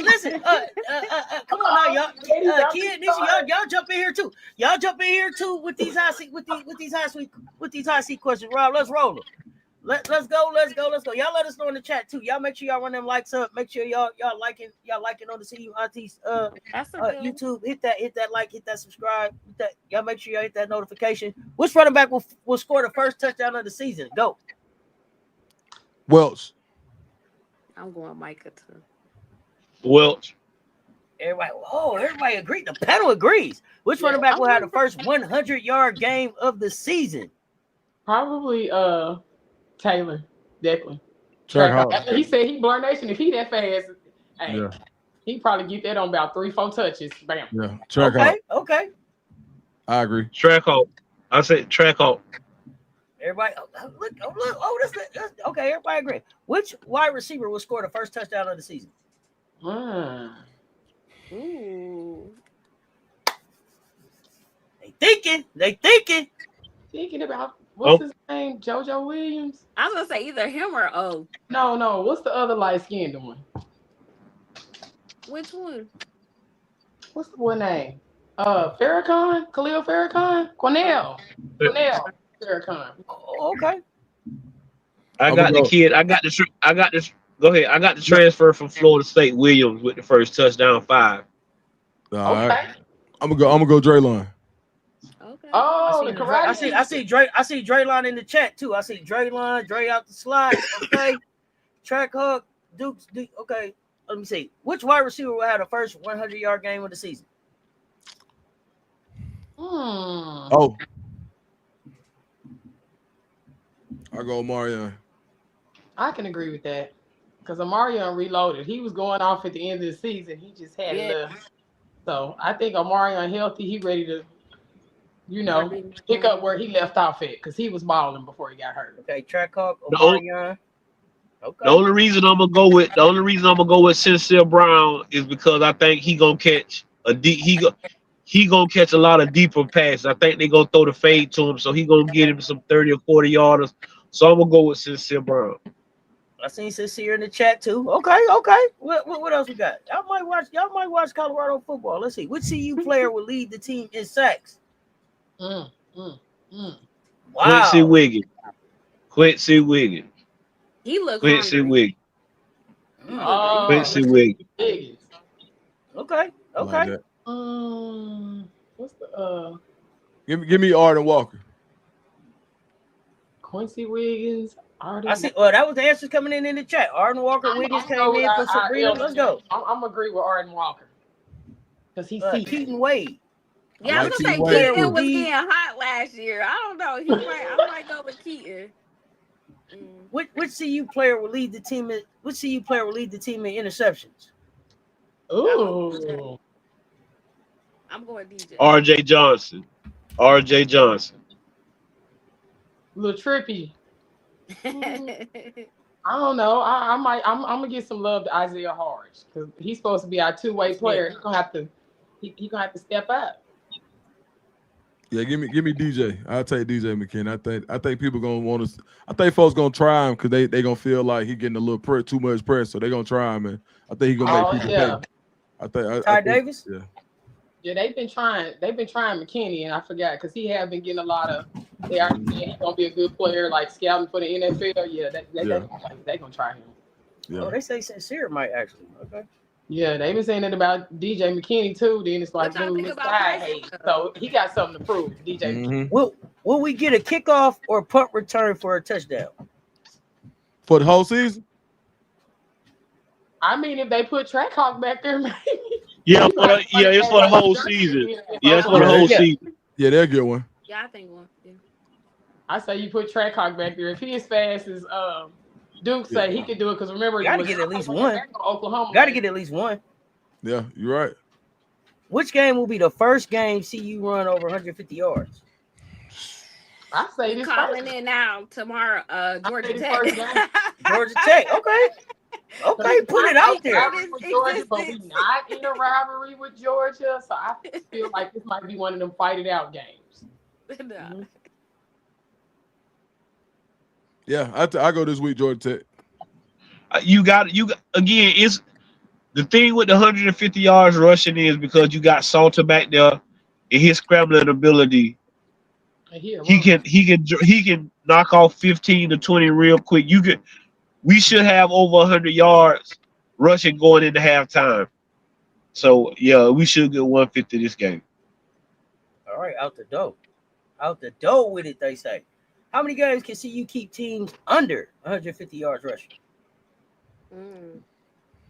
Listen. Come on now, y'all. Kid, Nisha, y'all jump in here too. Y'all jump in here too with these hot seat questions. Rob, let's roll them. Let's go. Y'all let us know in the chat too. Y'all make sure y'all run them likes up. Make sure y'all liking on the CU Aunties YouTube. Hit that like, hit that subscribe. Y'all make sure y'all hit that notification. Which running back will score the first touchdown of the season? Go. Welch. I'm going Micah too. Welch. Everybody agreed. The panel agrees. Which running back will have the first 100-yard game of the season? Probably Taylor Declan. After he said he Blur Nation. If he that fast, he probably get that on about 3-4 touches. Bam. Yeah. Okay. I agree. Track out. I said track out. Everybody, look. That's okay. Everybody agree. Which wide receiver will score the first touchdown of the season? Ooh. They thinking. Thinking about what's his name? JoJo Williams. I was gonna say either him or No. What's the other light skinned one? Which one? What's the boy name? Farrakhan? Khalil Farrakhan? Cornell Farrakhan. Oh, okay. I got the kid. I got this. Go ahead. I got the transfer from Florida State, Williams, with the first touchdown, 5. Right. I'm gonna go Draylon. Okay. Oh, the karate. I see Draylon in the chat too. I see Draylon, Dre out the slot. Okay. Track Hawk, Dukes. Okay. Let me see. Which wide receiver will have the first 100-yard game of the season? Oh. I go Omarion. I can agree with that. Because Omarion reloaded. He was going off at the end of the season. He just had left. So I think Omarion healthy. He ready to, pick up where he left off at. Because he was balling before he got hurt. Okay, Track Hawk, Omarion. Okay. The only reason I'm gonna go with Sincere Brown is because I think he gonna catch he gonna catch a lot of deeper passes. I think they gonna throw the fade to him, so he gonna get him some 30 or 40 yarders. So I'm gonna go with Sincere Brown. I seen Sincere in the chat too. Okay. What else we got? Y'all might watch Colorado football. Let's see. Which CU player will lead the team in sacks? Wow. Quincy Wiggins. He looks Quincy Wiggins. Quincy Wiggins. Okay. Like What's the Give me Arden Walker. Quincy Wiggins. I see. Well, that was the answers coming in the chat. Arden Walker, Wiggins came in for Sabrina. Let's go. I'm agree with Arden Walker because he's Keaton Wade. Yeah, I was gonna say Keaton was getting hot last year. I don't know. I might go with Keaton. Which CU player will lead the team? Which CU player will lead the team in interceptions? Ooh. I'm going DJ. RJ Johnson. Little trippy. I don't know. I'm gonna give some love to Isaiah Harge because he's supposed to be our two-way player. He's gonna have to step up. Yeah, give me DJ. I'll take DJ McKinney. I think people gonna want to. I think folks gonna try him because they gonna feel like he getting a little too much press, so they gonna try him, and I think he gonna make people pay. Ty Davis. Yeah, they've been trying McKinney, and I forgot because he have been getting a lot of. They are he's gonna be a good player, like scouting for the NFL. Yeah, they gonna try him. Yeah. Oh, they say Sincere might actually. Okay. Yeah, they've been saying it about DJ McKinney too. Then it's like side hate. So he got something to prove. DJ. Mm-hmm. Will we get a kickoff or punt return for a touchdown for the whole season? I mean, if they put Track Hawk back there, maybe. It's for the whole season. Yeah, it's for the whole season. Yeah, they'll get one. Yeah, I think 150. I say you put Track Hawk back there. If he as fast as Duke say, he could do it. Because remember, Got to get at least one. Oklahoma. Got to get at least one. Yeah, you're right. Which game will be the first game CU run over 150 yards? I say We this calling first. in now tomorrow. Georgia this Tech. first game. Georgia Tech. Okay. Okay, put it out there. Rivalry with Georgia, but we not in a rivalry with Georgia, so I feel like this might be one of them fight it out games. No. Yeah, I go this week, Georgia Tech. You got again. It's the thing with the 150 yards rushing is because you got Salter back there and his scrambling ability. He can knock off 15 to 20 real quick. We should have over 100 yards rushing going into halftime. So yeah, we should get 150 this game. All right, out the door. Out the door with it, they say. How many games can CU keep teams under 150 yards rushing? Wait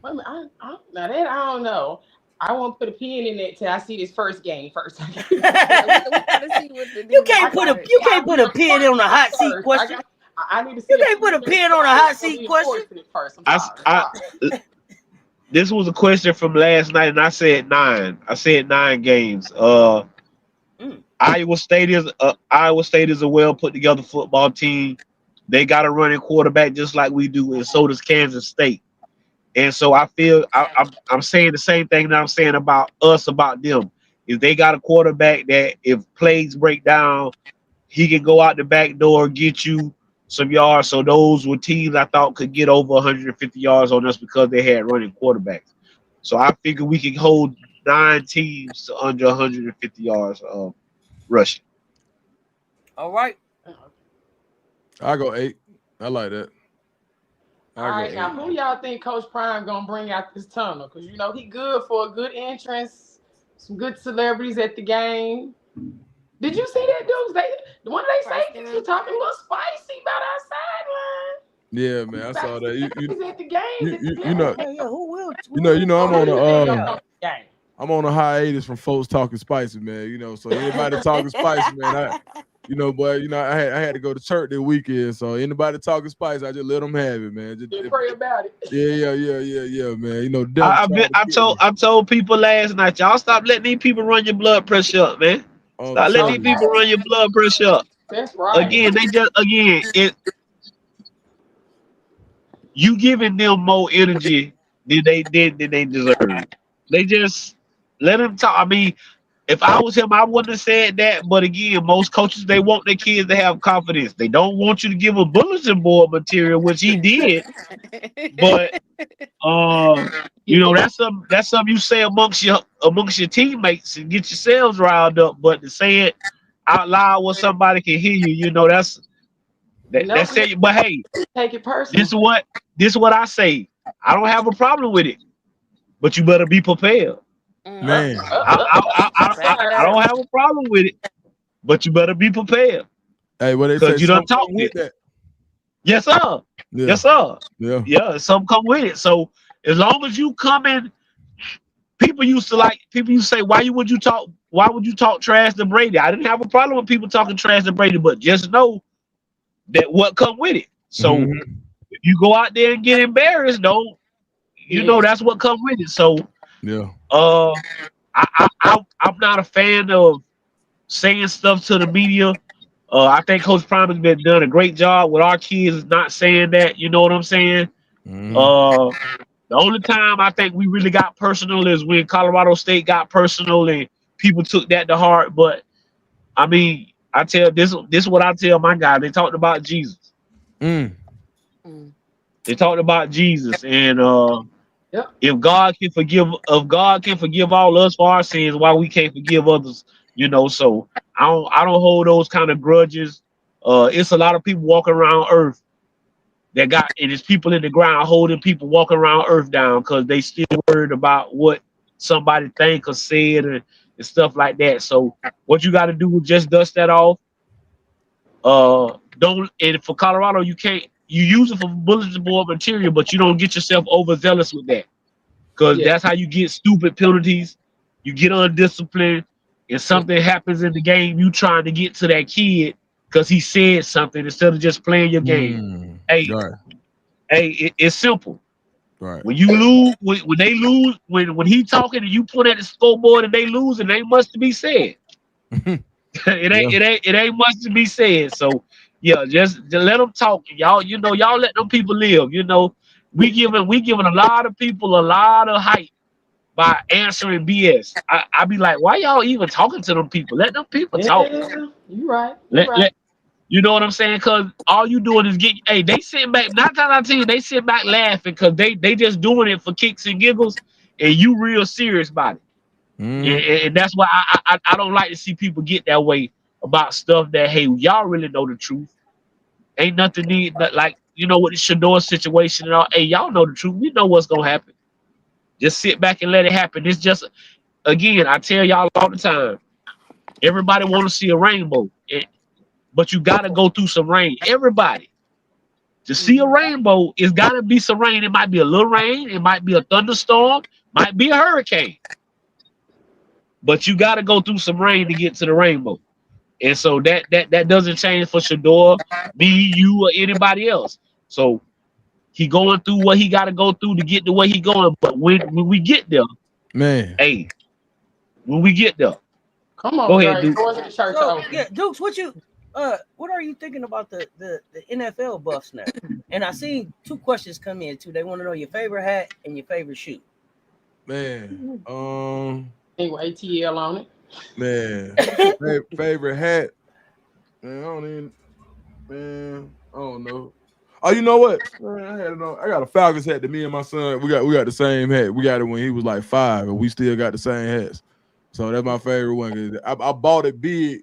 a minute, now that I don't know. I won't put a pin in it till I see this first game first. You can't put a pin on a hot seat question. I need to see. You can't put a pin on a hot seat question. This was a question from last night, and I said 9. I said 9 games. Iowa State is a well put together football team. They got a running quarterback just like we do, and so does Kansas State. And so I feel I'm saying the same thing that I'm saying about us about them. If they got a quarterback that if plays break down, he can go out the back door, get you some yards. So those were teams I thought could get over 150 yards on us because they had running quarterbacks. So I figure we can hold 9 teams to under 150 yards rushing. All right. I go 8. I like that. All right, now who y'all think Coach Prime gonna bring out this tunnel? Because you know he good for a good entrance, some good celebrities at the game. Did you see that, dude? One of they safeties was talking a little spicy about our sideline. Yeah, man, I saw that. At the game. You know, I'm on a hiatus from folks talking spicy, man. You know, so anybody talking spicy, man, I had to go to church that weekend. So anybody talking spicy, I just let them have it, man. Just pray about it. Yeah, man. You know, I told people last night, y'all stop letting these people run your blood pressure up, man. Stop letting these people run your blood pressure up. That's right. Again, you giving them more energy than they deserve. They just let them talk. I mean, if I was him, I wouldn't have said that. But again, most coaches, they want their kids to have confidence. They don't want you to give them bulletin board material, which he did. But that's something you say amongst your teammates and get yourselves riled up. But to say it out loud where somebody can hear you, that's it. But hey, take it personally. This is what I say. I don't have a problem with it, but you better be prepared. Man, I don't have a problem with it, but you better be prepared. Hey, what they say? You don't talk with that. Yes, sir. Yeah. Yes, sir. Yeah. Some come with it. So as long as you come in, people used to say, why would you talk trash to Brady? I didn't have a problem with people talking trash to Brady, but just know that what come with it. So if you go out there and get embarrassed, though, you know that's what comes with it. So yeah. I'm not a fan of saying stuff to the media. I think Coach Prime has been done a great job with our kids not saying that. You know what I'm saying? The only time I think we really got personal is when Colorado State got personal and people took that to heart. But I mean, I tell this is what I tell my guys. They talked about Jesus. They talked about Jesus, and if God can forgive all us for our sins, why we can't forgive others? So I don't hold those kind of grudges. It's a lot of people walking around Earth and it's people in the ground holding people walking around Earth down because they still worried about what somebody think or said and stuff like that. So what you got to do is just dust that off. And for Colorado, you use it for bulletin board material, but you don't get yourself overzealous with that because that's how you get stupid penalties. You get undisciplined, If something happens in the game, you trying to get to that kid because he said something instead of just playing your game. Hey, Right. it's simple. Right. When you lose, when they lose, when he talking and you put at the scoreboard and they lose, and they must be said. it ain't much to be said. So yeah, just let them talk. Y'all, y'all let them people live. We giving a lot of people a lot of hype by answering BS. I be like, why y'all even talking to them people? Let them people talk. Yeah, you right. Let you know what I'm saying? Cause all you doing is they sit back, 9 times out of 10, they sit back laughing because they just doing it for kicks and giggles, and you real serious about it. And that's why I don't like to see people get that way about stuff that, hey, y'all really know the truth. Ain't nothing need like, with the Shador situation and all, hey, y'all know the truth. We know what's gonna happen. Just sit back and let it happen. It's just, again, I tell y'all all the time, everybody want to see a rainbow, but you got to go through some rain. Everybody, to see a rainbow, it's got to be some rain. It might be a little rain, it might be a thunderstorm, might be a hurricane, but you got to go through some rain to get to the rainbow. And so that doesn't change for Shador, me, you, or anybody else. So he going through what he got to go through to get to where he going. But when we get there, man, hey, when we get there, come on, go ahead, Duke. Doors of the church So, open. yeah, Dukes, what are you thinking about the NFL buffs now? And I seen 2 questions come in too. They want to know your favorite hat and your favorite shoe. Man, Anyway, ATL on it. man, favorite hat. Man, I don't know. Oh, you know what? Man, I got a Falcons hat that me and my son, we got the same hat. We got it when he was like 5, and we still got the same hats. So that's my favorite one. I bought it big,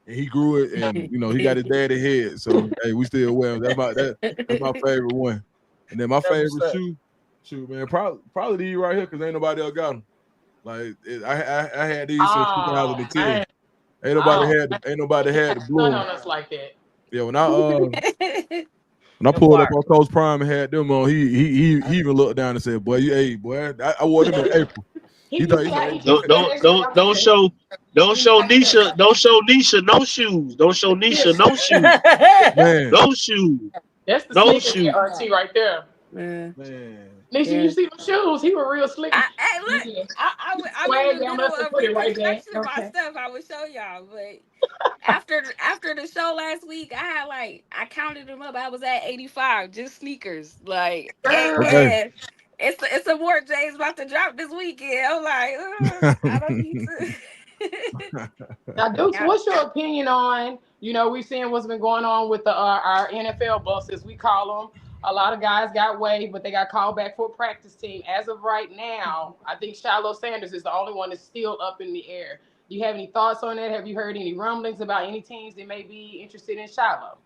and he grew it, and he got his daddy head. So hey, we still wear them. That's my favorite one. And then my favorite shoe, man, probably these right here, because ain't nobody else got them. Like I had these since 2010. Man. Ain't nobody had the blue. Not on us like that. Yeah, when I pulled up on Coach Prime and had them on, he even looked down and said, "Boy, I wore them in April." Don't show Nisha no shoes. Don't show Nisha no shoes. Man, no shoes. That's the no shoes. RT right there. Man. Nisha, you see the shoes? He was real slick. Hey, look, I'm in the middle of reconstruction of my stuff. I would show y'all, but after the show last week, I counted them up. I was at 85, just sneakers. Like, and it's a more J's about to drop this weekend. I'm like, I don't need to. Now, Dukes, what's your opinion on? We've seen what's been going on with our NFL buses. We call them. A lot of guys got waived, but they got called back for a practice team. As of right now, I think Shiloh Sanders is the only one that's still up in the air. Do you have any thoughts on that? Have you heard any rumblings about any teams that may be interested in Shiloh?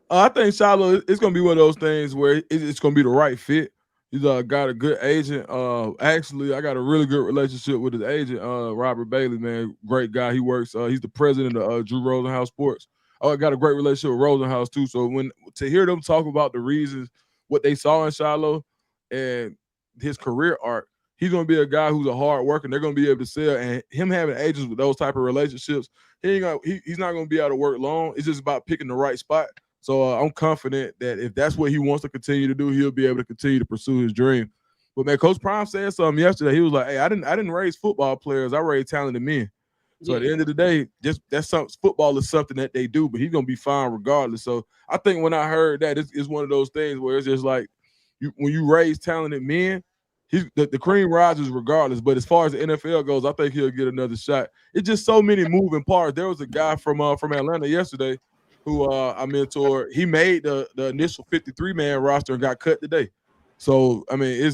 I think Shiloh, it's going to be one of those things where it's going to be the right fit. He's got a good agent. Actually, I got a really good relationship with his agent, Robert Bailey, man. Great guy. He works, he's the president of Drew Rosenhaus Sports. I got a great relationship with Rosenhaus too. So to hear them talk about the reasons, what they saw in Shiloh and his career arc, he's going to be a guy who's a hard worker. And they're going to be able to sell. And him having agents with those type of relationships, he's not going to be able to work long. It's just about picking the right spot. So I'm confident that if that's what he wants to continue to do, he'll be able to continue to pursue his dream. But man, Coach Prime said something yesterday. He was like, "Hey, I didn't raise football players. I raised talented men." So at the end of the day, football is something that they do, but he's gonna be fine regardless. So I think when I heard that, it's one of those things where it's just like when you raise talented men, the cream rises regardless. But as far as the NFL goes, I think he'll get another shot. It's just so many moving parts. There was a guy from Atlanta yesterday who I mentored. He made the initial 53-man roster and got cut today. So I mean,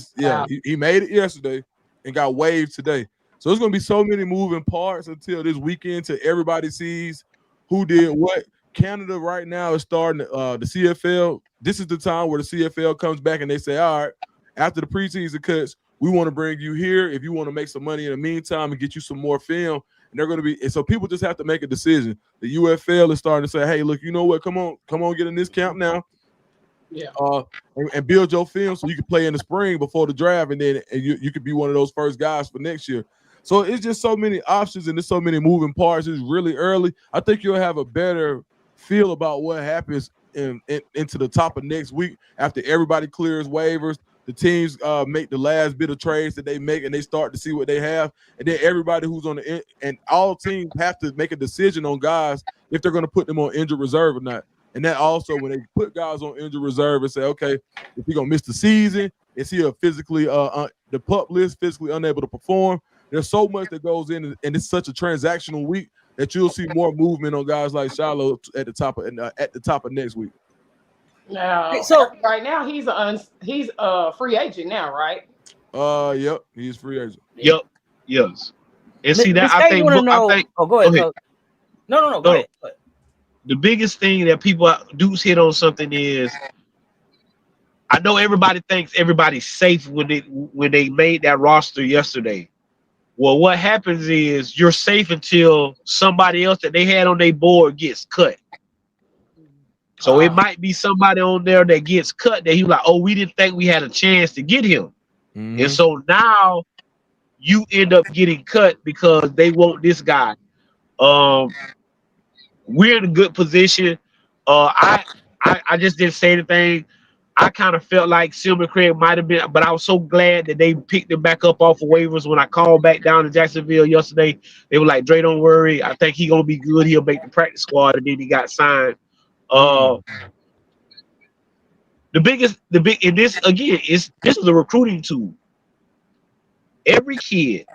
he made it yesterday and got waived today. So there's going to be so many moving parts until this weekend till everybody sees who did what. Canada right now is starting the CFL. This is the time where the CFL comes back and they say, all right, after the preseason cuts, we want to bring you here if you want to make some money in the meantime and get you some more film. And they're going to be – and so people just have to make a decision. The UFL is starting to say, hey, look, you know what? Come on, get in this camp now. Yeah. And build your film so you can play in the spring before the draft, and then you could be one of those first guys for next year. So it's just so many options and there's so many moving parts. It's really early. I think you'll have a better feel about what happens into the top of next week after everybody clears waivers. The teams make the last bit of trades that they make, and they start to see what they have. And then everybody who's on the and all teams have to make a decision on guys if they're going to put them on injured reserve or not. And that also, when they put guys on injured reserve and say, okay, if you're going to miss the season, is he a physically the pup list, physically unable to perform? There's so much that goes in, and it's such a transactional week that you'll see more movement on guys like Shiloh at the top of next week. Now, So right now he's a free agent now, right? Yep, he's free agent. Yep, yes. And see that I think. Oh, go ahead. No. Go ahead. The biggest thing that people do hit on something is, I know everybody thinks everybody's safe when they made that roster yesterday. Well, what happens is you're safe until somebody else that they had on their board gets cut. So it might be somebody on there that gets cut that he's like, oh, we didn't think we had a chance to get him. Mm-hmm. And so now you end up getting cut because they want this guy. We're in a good position. I just didn't say anything. I kind of felt like Silver Craig might have been, but I was so glad that they picked him back up off of waivers. When I called back down to Jacksonville yesterday, they were like, Dre, don't worry. I think he's going to be good. He'll make the practice squad. And then he got signed. And this again, this is a recruiting tool. Every kid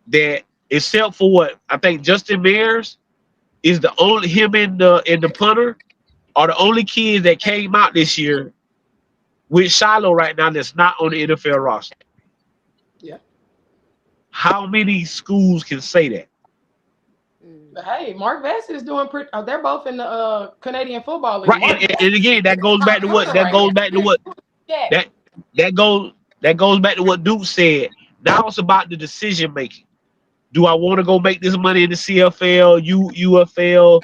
that, except for what I think Justin Mears is the only, him and the punter are the only kids that came out this year with Shiloh right now that's not on the NFL roster. Yeah. How many schools can say that? Hey, Mark Vassy is doing pretty. They're both in the Canadian Football League. Right, and again, that goes back to what that goes back to what Duke said. Now it's about the decision making. Do I want to go make this money in the CFL, UFL,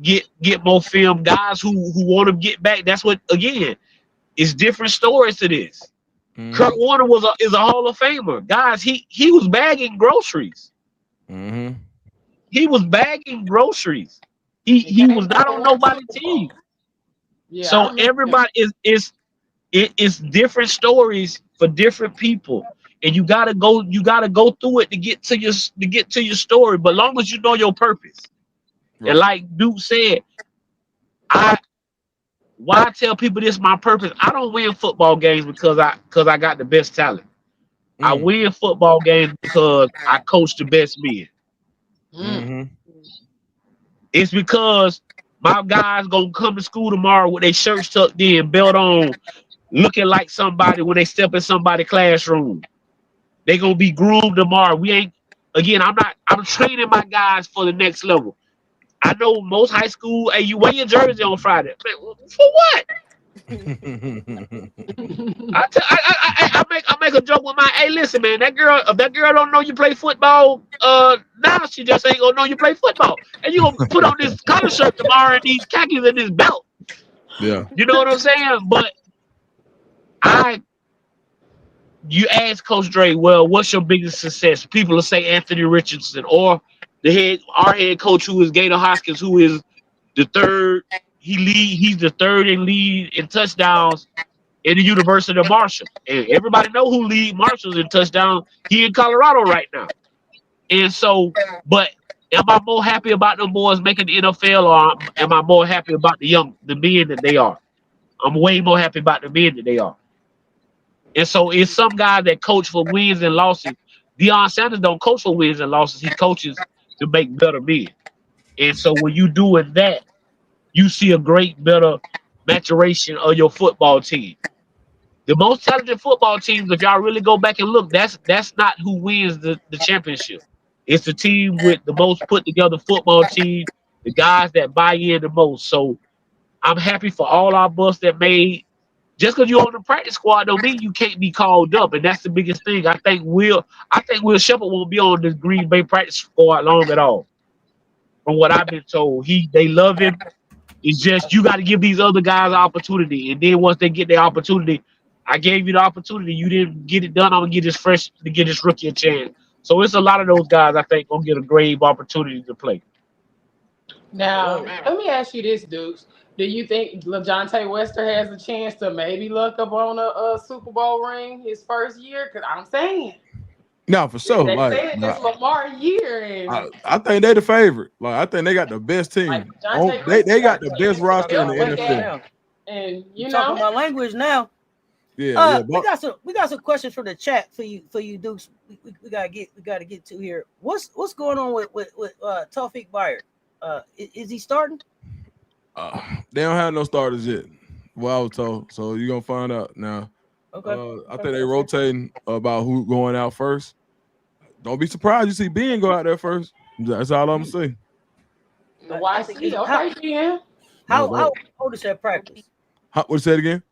get more film? Guys who want to get back. That's what, again, it's different stories to this. Mm-hmm. Kurt Warner is a Hall of Famer. Guys, he was bagging groceries. Mm-hmm. He was bagging groceries. He was not on nobody's team. Yeah, so everybody is different stories for different people, and you gotta go through it to get to your story. But long as you know your purpose, right. And like Duke said, why I tell people this is my purpose. I don't win football games because I got the best talent. I win football games because I coach the best men. Mm-hmm. It's because my guys gonna come to school tomorrow with their shirts tucked in, belt on, looking like somebody when they step in somebody's classroom. They gonna be groomed tomorrow. I'm training my guys for the next level. I know most high school, hey, you wear your jersey on Friday. For what? I make a joke with my, hey, listen, man, if that girl don't know you play football, now she just ain't gonna know you play football. And you gonna put on this collar shirt tomorrow and these khakis and this belt. Yeah. You know what I'm saying? But you ask Coach Dre, well, what's your biggest success? People will say Anthony Richardson, or our head coach, who is Gator Hoskins, who is the third. He's the third in lead in touchdowns in the University of Marshall. And everybody know who lead Marshall's in touchdowns. He in Colorado right now. And so, but am I more happy about them boys making the NFL, or am I more happy about the men that they are? I'm way more happy about the men that they are. And so it's some guys that coach for wins and losses. Deion Sanders don't coach for wins and losses. He coaches to make better men. And so when you doing that, you see a better maturation of your football team. The most talented football teams, if y'all really go back and look, that's not who wins the championship. It's the team with the most put together football team, the guys that buy in the most. So I'm happy for all our bus that made. Just because you're on the practice squad don't mean you can't be called up, and that's the biggest thing. I think Will Shepherd won't be on the Green Bay practice squad long at all. From what I've been told, they love him. It's just you got to give these other guys an opportunity, and then once they get their opportunity, I gave you the opportunity. You didn't get it done. I'm gonna get this rookie a chance. So it's a lot of those guys I think gonna get a grave opportunity to play. Now, let me ask you this, Dukes. Do you think LaJohntay Wester has a chance to maybe look up on a Super Bowl ring his first year? Because I'm saying No, for sure. they Like, say it's Lamar year, and I think they the favorite. Like, I think they got the best team. LaJohntay They got Wester the best roster in the look NFL. at, and you talking my language now. Yeah, we got some questions from the chat for you Dukes. We gotta get to here. What's going on with Tawfiq Byard? Is he starting? They don't have no starters yet. Well, I was told. So you're gonna find out now. Okay. I think they rotating about who going out first. Don't be surprised you see Ben go out there first. That's all I'm gonna say. Why see? Okay, Ben. How Otis at practice? What's that again?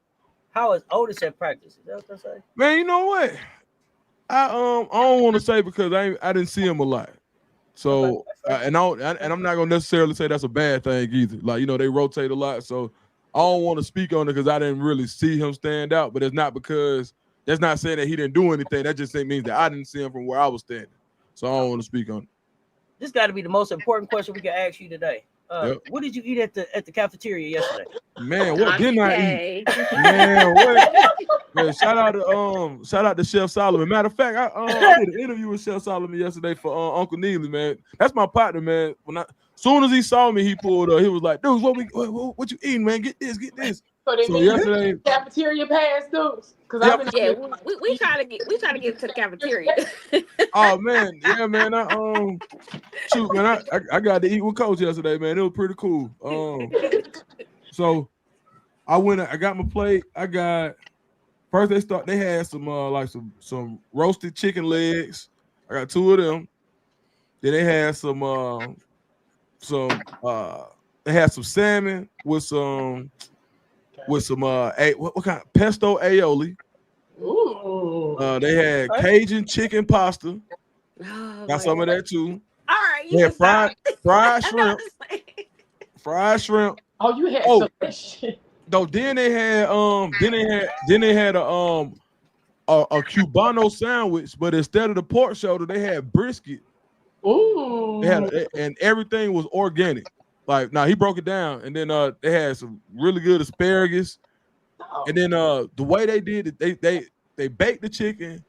How is Otis at practice? Is that what I say? Man, you know what? I don't want to say because I didn't see him a lot. So and I'm not gonna necessarily say that's a bad thing either. Like, you know, they rotate a lot, so I don't want to speak on it because I didn't really see him stand out. But it's not because that's not saying that he didn't do anything. That just means that I didn't see him from where I was standing. So I don't want to speak on it. This got to be the most important question we can ask you today. What did you eat at the cafeteria yesterday? Man, what didn't I eat? Man, what? Man, shout out to Chef Solomon. Matter of fact, I did an interview with Chef Solomon yesterday for Uncle Neely, man. That's my partner, man. Soon as he saw me, he pulled up. He was like, "Dude, what you eating, man? Get this." So yesterday, cafeteria pass, Dukes. Because we try to get to the cafeteria. Oh man, yeah, man. Shoot, man, I got to eat with Coach yesterday, man. It was pretty cool. So I went. I got my plate. First they had some roasted chicken legs. I got 2 of them. Then they had some they had some salmon with some what kind of pesto aioli. Ooh. They had Cajun chicken pasta. Got some of that too. All right, you had fried shrimp. Fried shrimp. Oh, you had some shit. No, then they had a Cubano sandwich, but instead of the pork shoulder, they had brisket. Ooh. And everything was organic. Like, now he broke it down, and then they had some really good asparagus. And then the way they did it, they baked the chicken,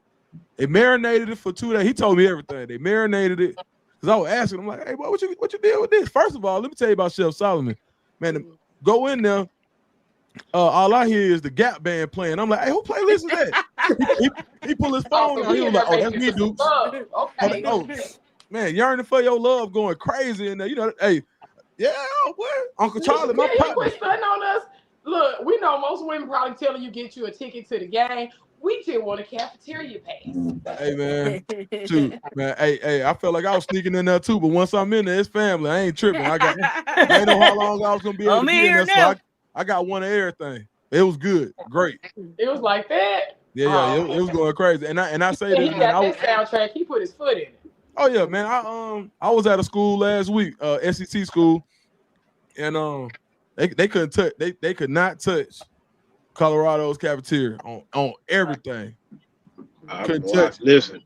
they marinated it for 2 days. He told me everything. They marinated it. Because I was asking him, like, hey, what you did with this? First of all, let me tell you about Chef Solomon. Man, go in there. All I hear is the Gap band playing. I'm like, hey, who playlist is that? he pulled his phone out. He was like, oh, that's me, Dukes. Okay. Oh, man, yearning for your love going crazy in there. You know, hey, yeah, what? Uncle Charlie, my partner. Quit stunting on us. Look, we know most women probably telling you get you a ticket to the game. We just want a cafeteria pass. Hey, man. Shoot, man. Hey, I felt like I was sneaking in there too, but once I'm in there, it's family. I ain't tripping. I ain't know how long I was gonna be able to be in there. So I got one of everything. It was good. Great. It was like that. Yeah, it was going crazy. And I say this, he got that soundtrack. He put his foot in it. Oh yeah, man. I was at a school last week, SEC school, and they couldn't touch. They could not touch Colorado's cafeteria on everything. Couldn't touch. Listen,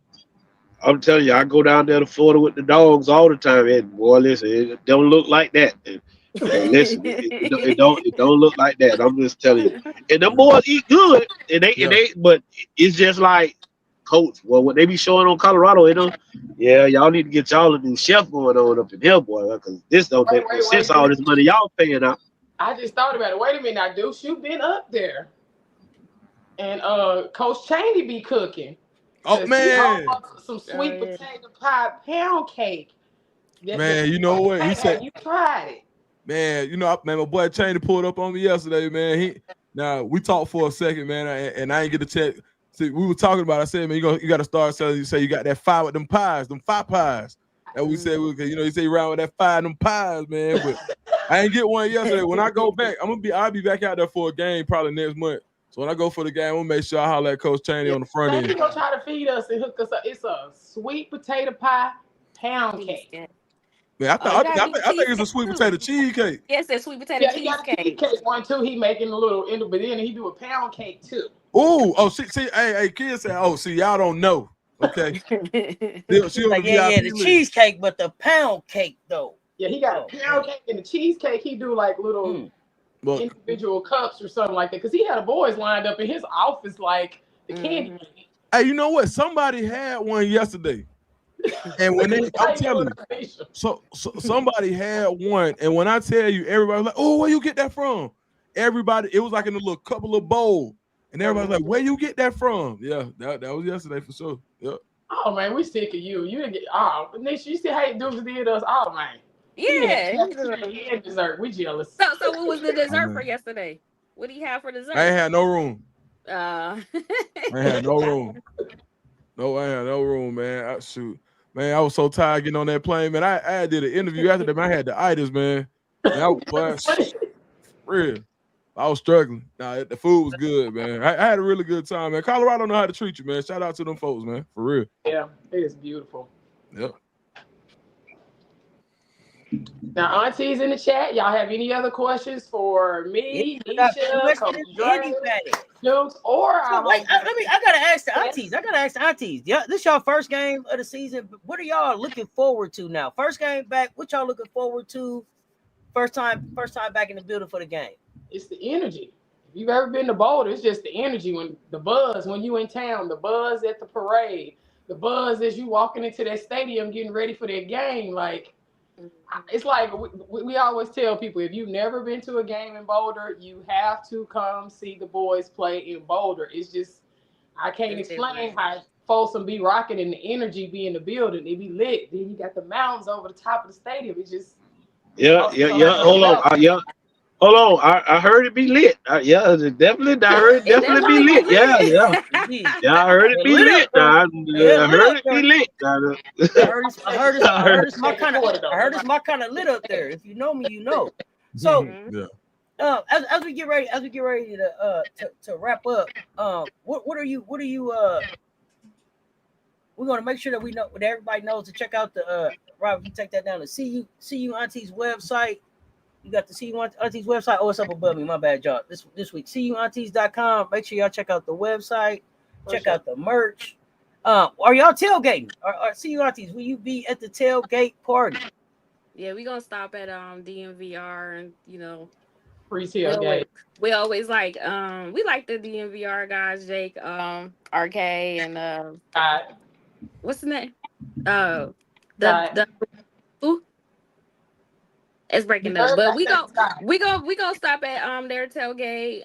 I'm telling you, I go down there to Florida with the dogs all the time, and boy, listen, it don't look like that. And listen, it don't look like that. I'm just telling you. And the boys eat good, and but it's just like, Coach, well, what they be showing on Colorado, y'all need to get y'all a new chef going on up in here, boy, because this don't make no sense. All this money y'all paying out. I just thought about it. Wait a minute now, Deuce, you've been up there, and Coach Chaney be cooking. Oh man, some sweet potato pie pound cake. Man, you know what he said? You tried it. Man, you know, man, my boy Chaney pulled up on me yesterday, man. Now we talked for a second, man, and I ain't get to check. See, we were talking about. I said, man, you got to start selling. You say you got that 5 with them pies, them 5 pies. And we said, you say you around with that 5 them pies, man. But I ain't get one yesterday. When I go back, I'll be back out there for a game probably next month. So when I go for the game, we'll make sure I holler at Coach Chaney on the front end. He's gonna try to feed us and hook us up. It's a sweet potato pie pound cake. Man, I think it's a sweet potato cheesecake. Yes, it's sweet potato cheesecake. One too. He making a little, but then he do a pound cake too. Oh, see, hey, kids say, see, y'all don't know. Okay. She on like, the yeah, VIP the list. cheesecake, but the pound cake though. Yeah, he got a pound cake and the cheesecake. He do like little individual cups or something like that. Because he had a boys lined up in his office like the candy. Hey, you know what? Somebody had one yesterday. And when I'm telling you, so somebody had one, and when I tell you, everybody was like, "Oh, where you get that from?" Everybody, it was like in a little couple of bowl, and everybody's like, "Where you get that from?" Yeah, that was yesterday for sure. Yep. Oh man, we sick of you. You didn't get Nisha, you see how Dukes did us? Oh man. Yeah. And dessert. We jealous. So what was the dessert for yesterday? What do you have for dessert? I ain't had no room. I ain't had no room. No, I had no room, man. Shoot. Man, I was so tired getting on that plane, man. I did an interview after that, man. I had the itis, man. Man, real. I was struggling. Nah, the food was good, man. I had a really good time, man. Colorado know how to treat you, man. Shout out to them folks, man. For real. Yeah, it is beautiful. Yep. Now, aunties in the chat, y'all have any other questions for me, Nisha, Coach Dre, Dukes, or I gotta ask the aunties. Yeah, this y'all first game of the season. What are y'all looking forward to now? First game back. What y'all looking forward to? First time back in the building for the game. It's the energy. If you've ever been to Boulder, it's just the energy when the buzz when you in town, the buzz at the parade, the buzz as you walking into that stadium getting ready for that game. Like it's like we always tell people, if you've never been to a game in Boulder, you have to come see the boys play in Boulder. It's just I can't explain how Folsom be rocking and the energy be in the building. It be lit. Then you got the mountains over the top of the stadium. It's just Hold on. Hold on, I heard it be lit. Definitely. I heard it definitely be lit. Yeah. I heard it be lit. I heard it be lit. I heard it's my kind of lit up there. If you know me, you know. So, as we get ready to wrap up, what are you? We're gonna make sure that we know that everybody knows to check out the Rob. You take that down to See You Aunties website. You got the See You Aunties website. Oh, it's up above me. My bad, y'all. This week, SeeYouAunties.com. Make sure y'all check out the website. Check out the merch. Are y'all tailgating? Or See You Aunties, will you be at the tailgate party? Yeah, we gonna stop at DMVR and free tailgate. We always like we like the DMVR guys, Jake, RK, and what's the name? Who? It's breaking up, but we gonna stop at their tailgate.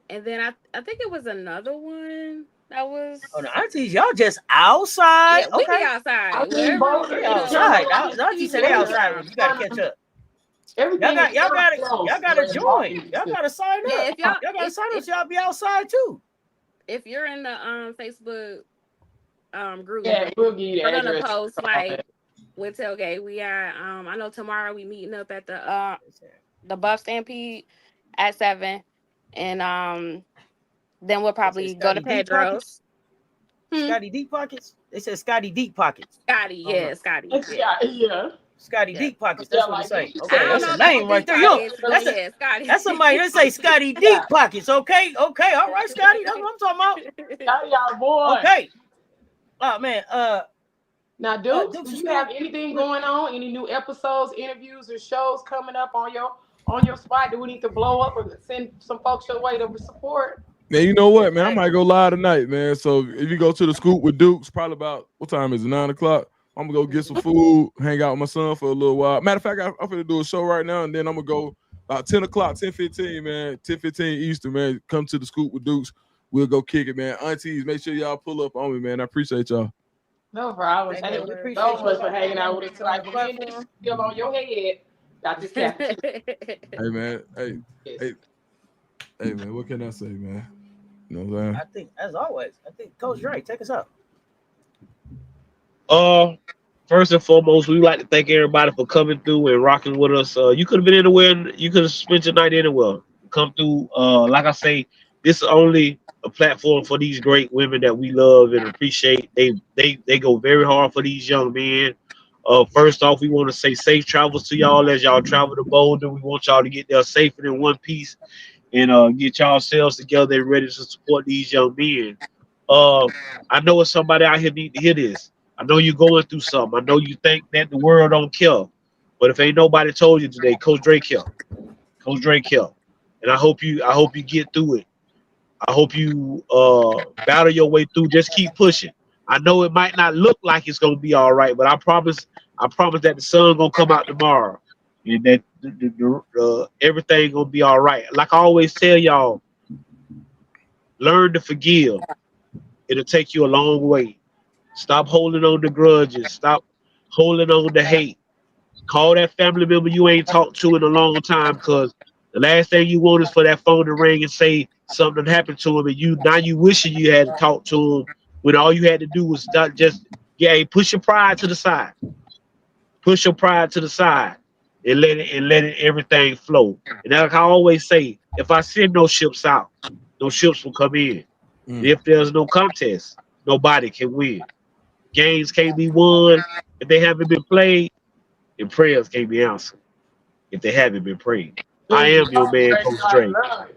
And then I think it was another one that was. Oh, the aunties, y'all just outside. Yeah, we be outside. Outside. Auntie said they outside. You gotta catch up. Y'all gotta join. Y'all gotta sign up. Yeah, if y'all gotta sign up. Y'all be outside too. If you're in the Facebook group, we'll give you the we're address. Gonna post like with tailgate. We are I know tomorrow we meeting up at the Buff Stampede at 7, and then we'll probably go to Pedro's. Scotty Deep Pockets. They said Scotty Deep Pockets. Scotty, yeah, Scotty. Yeah. Scotty Deep Pockets. That's what they say. Okay, that's a know name right there. Scotty. That's somebody. They say Scotty Deep Pockets. Okay. All right, Scotty. That's what I'm talking about. Y'all boy. Okay. Oh man. Now, Dukes, do you have anything going on? Any new episodes, interviews, or shows coming up on your spot? Do we need to blow up or send some folks your way to support? Man, you know what, man? I might go live tonight, man. So if you go to the Scoop with Dukes, probably about what time is it? 9 o'clock. I'm gonna go get some food, hang out with my son for a little while. Matter of fact, I'm gonna do a show right now, and then I'm gonna go about 10 o'clock, 10:15, man, 10:15 Eastern, man. Come to the Scoop with Dukes. We'll go kick it, man. Aunties, make sure y'all pull up on me, man. I appreciate y'all. No problem. Thank you so much for hanging out with us tonight. Still on your head. Got this cafeteria. Hey, man. Hey, man. What can I say, man? You know what I'm saying? I think, as always, Coach Dre, take us up. First and foremost, we would like to thank everybody for coming through and rocking with us. You could have been anywhere. You could have spent your night anywhere. Come through. Like I say, this is only a platform for these great women that we love and appreciate. They go very hard for these young men. First off, we want to say safe travels to y'all as y'all travel to Boulder. We want y'all to get there safe and in one piece and get y'all selves together and ready to support these young men. I know it's somebody out here need to hear this. I know you're going through something. I know you think that the world don't care, but if ain't nobody told you today, Coach Drake care. Coach Drake care, and I hope you get through it. I hope you battle your way through. Just keep pushing. I know it might not look like it's gonna be all right, but I promise that the sun gonna come out tomorrow, and that everything gonna be all right. Like I always tell y'all, learn to forgive. It'll take you a long way. Stop holding on to grudges. Stop holding on to hate. Call that family member you ain't talked to in a long time, because the last thing you want is for that phone to ring and say something happened to him, and you wishing you had to talk to him when all you had to do was push your pride to the side. Push your pride to the side and let it everything flow. And like I always say, if I send no ships out, no ships will come in. And if there's no contest, nobody can win. Games can't be won if they haven't been played, and prayers can't be answered if they haven't been prayed. I am your man, Coach Drake.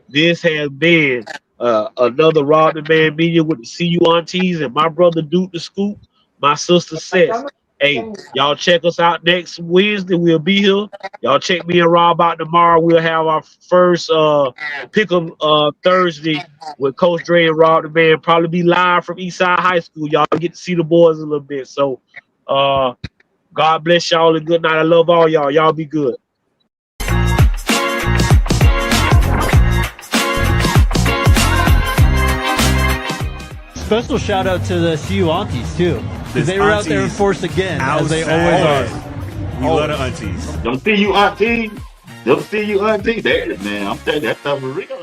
This has been another Rob the Man Media with the CU Aunties and my brother Duke the Scoop, my sister Seth. Hey, y'all check us out next Wednesday. We'll be here. Y'all check me and Rob out tomorrow. We'll have our first pick'em Thursday with Coach Dre and Rob the Man. Probably be live from Eastside High School. Y'all get to see the boys a little bit. So God bless y'all and good night. I love all y'all. Y'all be good. Special shout out to the CU Aunties too. They were out there in force again, as they always are. We love the aunties. Them CU Aunties. Them CU Aunties. There, man. I'm telling you, that stuff is real.